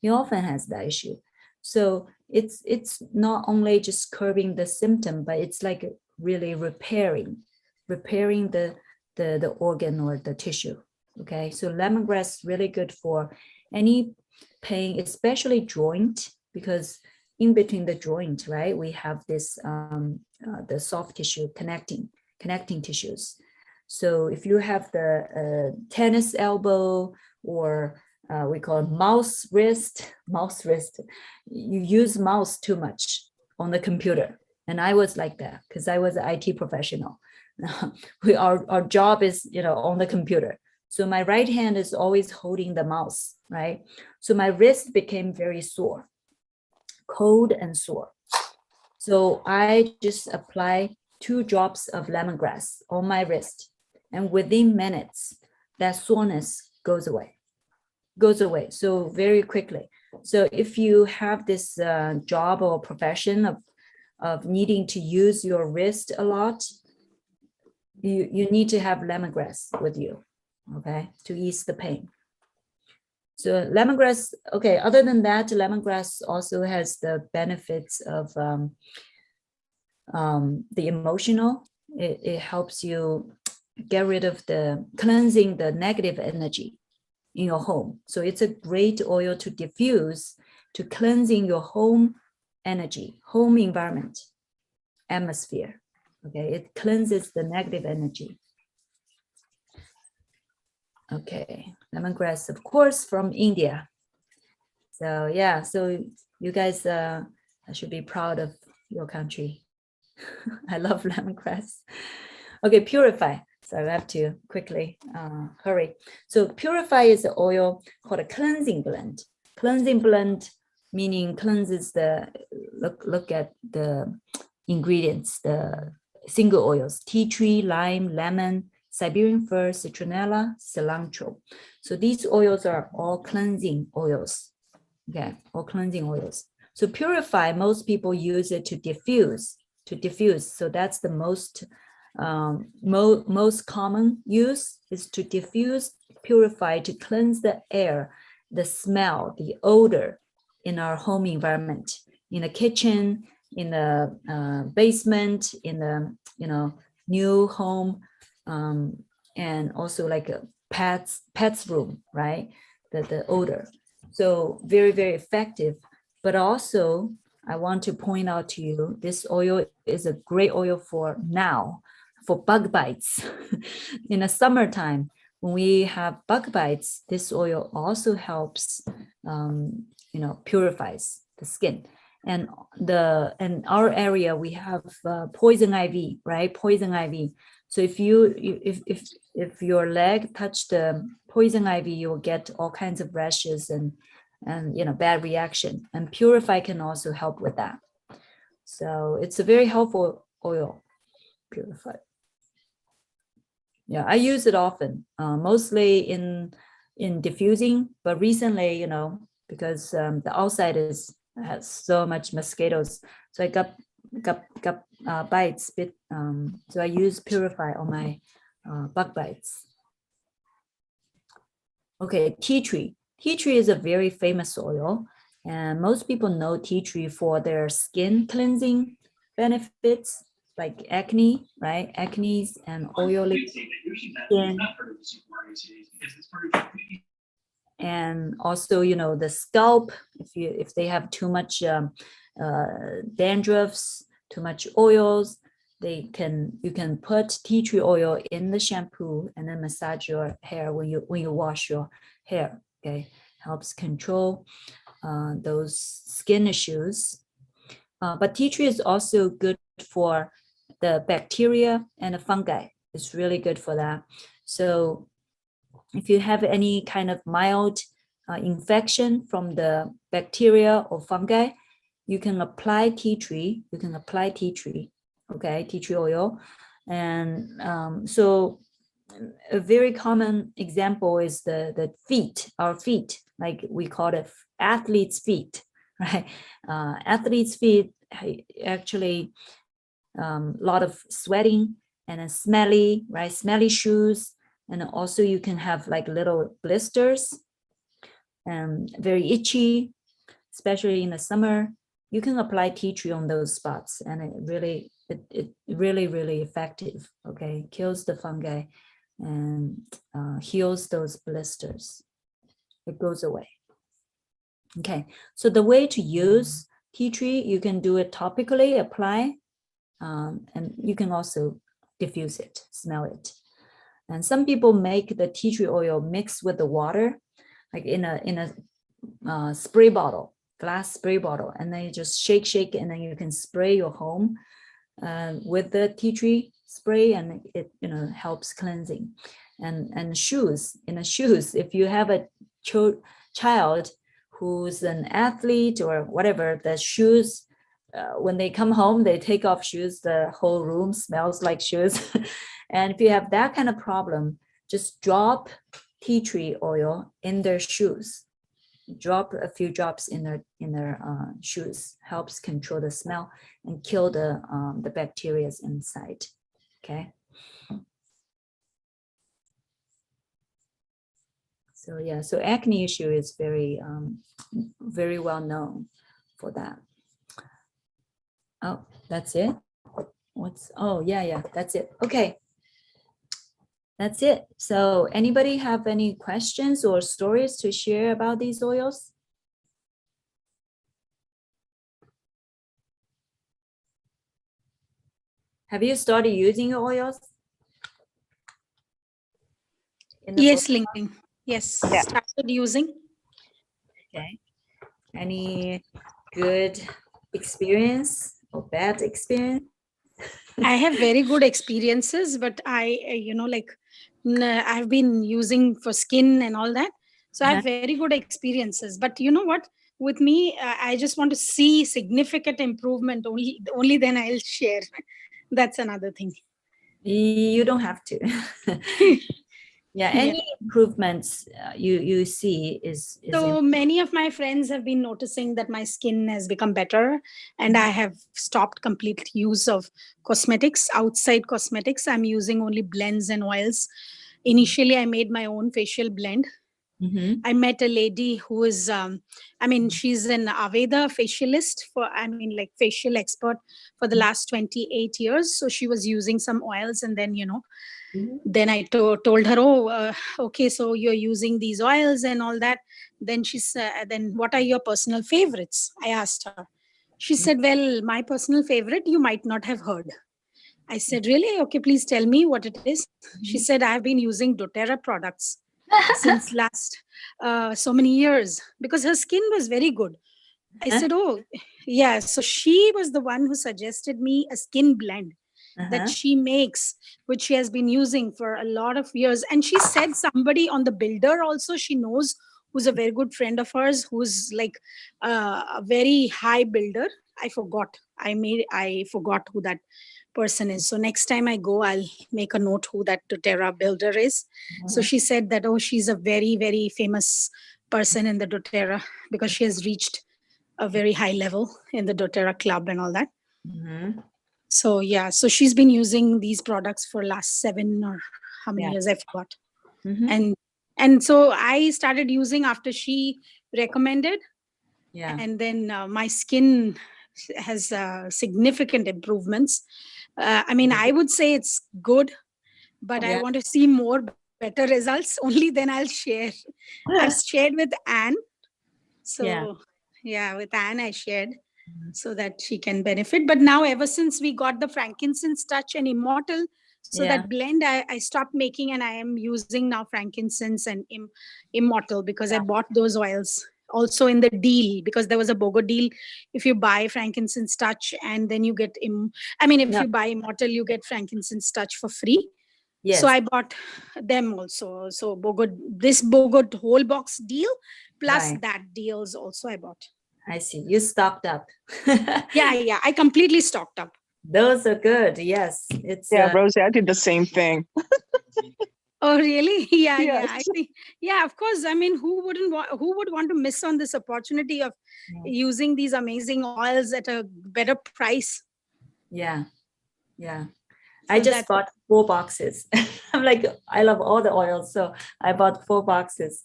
has that issue. So it's not only just curbing the symptom, but it's like really repairing the organ or the tissue. Okay, so lemongrass is really good for any pain, especially joint, because in between the joint, right, we have this the soft tissue connecting tissues. So if you have the tennis elbow, or we call it mouse wrist, you use mouse too much on the computer. And I was like that because I was an IT professional. Our job is, you know, on the computer. So my right hand is always holding the mouse, right? So my wrist became very sore, cold and sore. So I just apply 2 drops of lemongrass on my wrist, and within minutes, that soreness goes away. So very quickly. So if you have this job or profession of needing to use your wrist a lot, you need to have lemongrass with you, okay, to ease the pain. So lemongrass, okay, other than that, lemongrass also has the benefits of the emotional. It helps you get rid of cleansing the negative energy in your home. So it's a great oil to diffuse, to cleansing your home energy, home environment, atmosphere. Okay, it cleanses the negative energy. Okay, lemongrass, of course, from India. So yeah, so you guys should be proud of your country. I love lemongrass. Okay, Purify. So I have to quickly hurry. So Purify is an oil called a cleansing blend. Cleansing blend meaning cleanses the, look at the ingredients, the single oils, tea tree, lime, lemon, Siberian fir, citronella, cilantro. So these oils are all cleansing oils. Okay, all cleansing oils. So Purify, most people use it to diffuse. So that's the most most common use is to diffuse, purify, to cleanse the air, the smell, the odor in our home environment, in the kitchen, in the basement, in the new home, and also like a pet's room, right? The odor. So very, very effective. But also, I want to point out to you, this oil is a great oil for now, for bug bites. In the summertime, when we have bug bites, this oil also helps, purifies the skin. And in our area, we have poison ivy, right? Poison ivy. So if your leg touched the poison ivy, you will get all kinds of rashes and bad reaction. And Purify can also help with that. So it's a very helpful oil, Purify. Yeah, I use it often, mostly in diffusing, but recently, because the outside has so much mosquitoes, so I got bites bit. So I use Purify on my bug bites. Okay, tea tree. Tea tree is a very famous oil, and most people know tea tree for their skin cleansing benefits, like acne, right? Acne and oily skin. And also, the scalp, if they have too much dandruffs, too much oils, you can put tea tree oil in the shampoo and then massage your hair when you wash your hair. Okay, helps control those skin issues. But tea tree is also good for the bacteria and the fungi. It's really good for that. So if you have any kind of mild infection from the bacteria or fungi, you can apply tea tree. Okay, tea tree oil. And so a very common example is the feet, our feet, like we call it athlete's feet, right? Athlete's feet actually a lot of sweating and then smelly, right? Smelly shoes. And also you can have like little blisters and very itchy, especially in the summer. You can apply tea tree on those spots, and it really effective. Okay, kills the fungi and heals those blisters. It goes away. Okay, so the way to use tea tree, you can do it topically, apply, and you can also diffuse it, smell it. And some people make the tea tree oil mixed with the water, like in a spray bottle, glass spray bottle, and then you just shake, and then you can spray your home with the tea tree spray, and it helps cleansing. And shoes, if you have a child who's an athlete or whatever, the shoes, when they come home, they take off shoes, the whole room smells like shoes. And if you have that kind of problem, just drop tea tree oil in their shoes. Drop a few drops in their shoes. Helps control the smell and kill the bacteria inside. Okay. So yeah, so acne issue is very well known for that. Oh, that's it. Yeah, that's it. Okay. That's it. So anybody have any questions or stories to share about these oils? Have you started using your oils? Yes, Linking. Yes, Yeah. started using. Okay. Any good experience or bad experience? I have very good experiences, but I've been using for skin and all that. So I have very good experiences. But you know what? With me, I just want to see significant improvement. Only then I'll share. That's another thing. You don't have to. Yeah, any improvements you see is so many of my friends have been noticing that my skin has become better, and I have stopped complete use of cosmetics, outside cosmetics. I'm using only blends and oils. Initially, I made my own facial blend. I met a lady who is, she's an Aveda facialist facial expert for the last 28 years. So she was using some oils, and then, then I told her, okay, so you're using these oils and all that. Then she said, then what are your personal favorites? I asked her. She said, well, my personal favorite, you might not have heard. I said, really? Okay, please tell me what it is. She said, I've been using dōTERRA products since last so many years, because her skin was very good. I said, oh, yeah. So she was the one who suggested me a skin blend that she makes, which she has been using for a lot of years. And she said somebody on the builder also she knows, who's a very good friend of hers, who's like a very high builder. I forgot. I forgot who that person is. So next time I go, I'll make a note who that dōTERRA builder is. So she said that, oh, she's a very, very famous person in the dōTERRA because she has reached a very high level in the dōTERRA club and all that. So yeah, so she's been using these products for last 7 or how many years, I forgot. And so I started using after she recommended. And then my skin has significant improvements. I mean, I would say it's good, but I want to see more better results. Only then I'll share. I've shared with Anne. So yeah, with Anne I shared so that she can benefit. But now ever since we got the frankincense touch and Immortelle, so that blend I stopped making, and I am using now frankincense and Immortelle because I bought those oils also in the deal, because there was a BOGO deal. If you buy frankincense touch and then you get if you buy Immortelle, you get frankincense touch for free. So I bought them also. So this BOGO whole box deal plus that deals also I bought. I see. You stocked up. Yeah. I completely stocked up. Those are good. Yes. It's Rosie, I did the same thing. Oh, really? Yeah. Yes. I think, of course. I mean, who would want to miss on this opportunity of using these amazing oils at a better price? Yeah. I just bought 4 boxes. I'm like, I love all the oils, so I bought 4 boxes.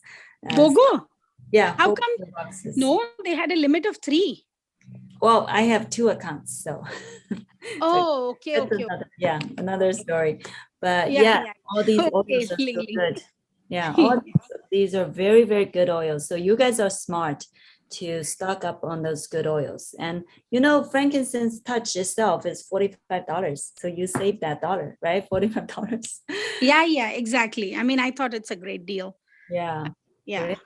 BOGO? Yeah. How come? Boxes. No, they had a limit of 3. Well, I have 2 accounts, so. Oh, okay. Another story. But all these oils are so good. Yeah, all these are very, very good oils. So you guys are smart to stock up on those good oils. And frankincense touch itself is $45. So you save that dollar, right? $45. Yeah, exactly. I mean, I thought it's a great deal. Yeah. Great.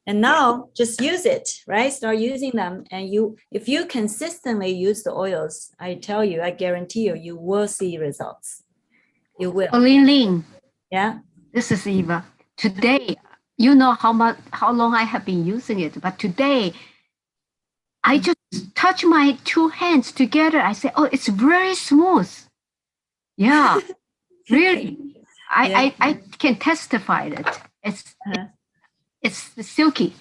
And now just use it, right? Start using them. And if you consistently use the oils, I tell you, I guarantee you will see results. You will. Ling. Yeah. This is Eva. Today, you know how long I have been using it, but today I just touch my 2 hands together. I say, oh, it's very smooth. Yeah, really. I can testify that it's silky.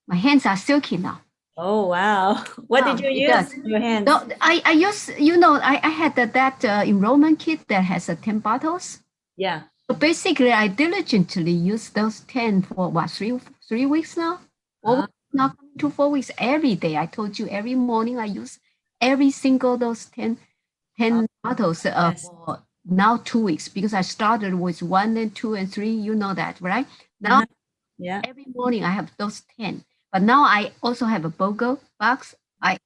My hands are silky now. Oh, wow. What did you use in your hands? No, I use, I had that enrollment kit that has 10 bottles. Yeah. So basically, I diligently use those 10 for 3 weeks now? Now coming to 4 weeks every day. I told you every morning I use every single those 10 bottles for now 2 weeks, because I started with 1 and 2 and 3. You know that, right? Now, every morning I have those 10. But now I also have a BOGO box. I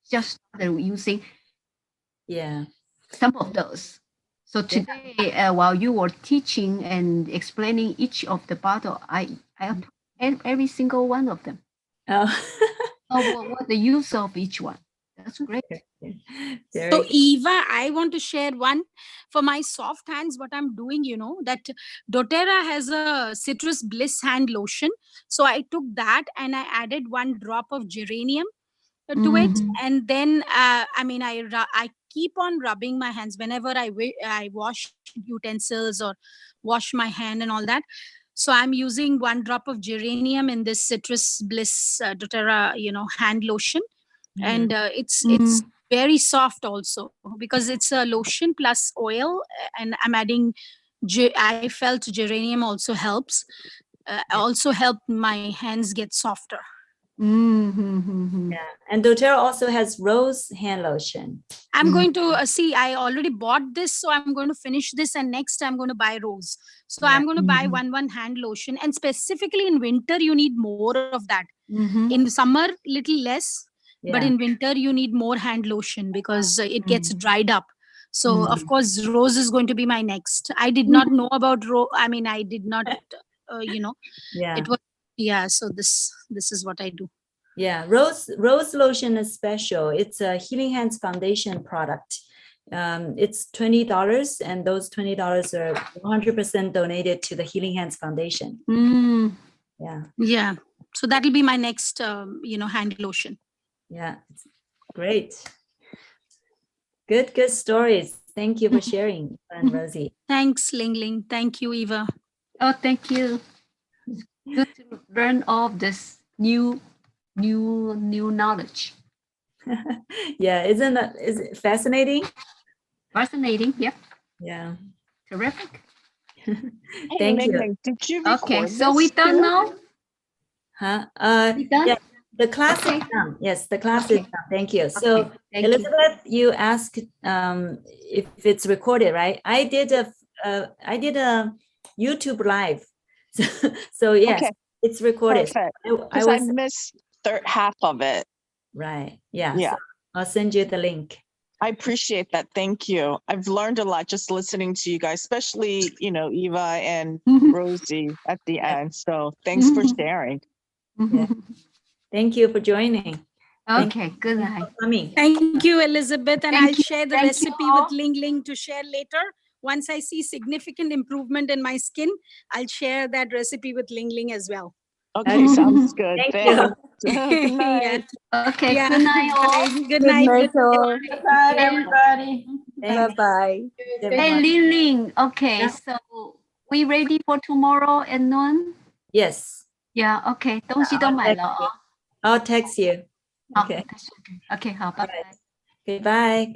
just started using some of those. So today, while you were teaching and explaining each of the bottle, I every single one of them. What the use of each one. That's great. So Eva, I want to share one for my soft hands. What I'm doing, that dōTERRA has a citrus bliss hand lotion. So I took that and I added 1 drop of geranium to it, and then I keep on rubbing my hands whenever I wash utensils or wash my hand and all that. So I'm using 1 drop of geranium in this citrus bliss dōTERRA hand lotion, and it's very soft also, because it's a lotion plus oil, and I'm adding I felt geranium also helps also helped my hands get softer. Yeah, and dōTERRA also has rose hand lotion. I'm going to see, I already bought this, so I'm going to finish this, and next I'm going to buy rose. So I'm going to buy one hand lotion, and specifically in winter you need more of that. In summer little less, but in winter you need more hand lotion because it gets dried up. So of course rose is going to be my next. I did not know about rose. I mean, I did not it was so this is what I do. Yeah, rose lotion is special. It's a Healing Hands Foundation product. It's $20, and those $20 are 100% donated to the Healing Hands Foundation. Yeah. Yeah. So that'll be my next, hand lotion. Yeah, it's great. Good stories. Thank you for sharing, and Rosie. Thanks, Ling Ling. Thank you, Eva. Oh, thank you. Good to learn all this new knowledge. Yeah, is it fascinating? Fascinating. Yep. Yeah. Terrific. Hey, Thank you. Ling, did you record Okay, so we this done too? now? Huh? We done? Yeah, the class is Okay. done. Yes, the class is Okay. done. Thank you. So Okay, thank you. Elizabeth, you asked if it's recorded, right? I did a YouTube live. So yes, Okay, it's recorded. perfect. I Because I was missed half of it. right. Yeah. Yeah. So I'll send you the link. I appreciate that. Thank you. I've learned a lot just listening to you guys, especially, Eva and Rosie at the end. So thanks for sharing. Yeah. Thank you for joining. Okay, good Thanks night. for coming. Thank you, Elizabeth. And Thank I'll you. share the Thank you recipe all. with Ling Ling to share later. Once I see significant improvement in my skin, I'll share that recipe with Ling Ling as well. Okay, sounds good. Thank Thanks. you. Good night. Okay, Yeah. good night all. Bye. Good Good night. night, Good all. night. Bye, everybody. Bye bye. Hey, Ling Ling. Okay, Yeah. so we ready for tomorrow at noon? Yes. Yeah, okay. 东西都买了哦。 I'll text you. 好， Okay. OK，好，拜拜。Okay, bye.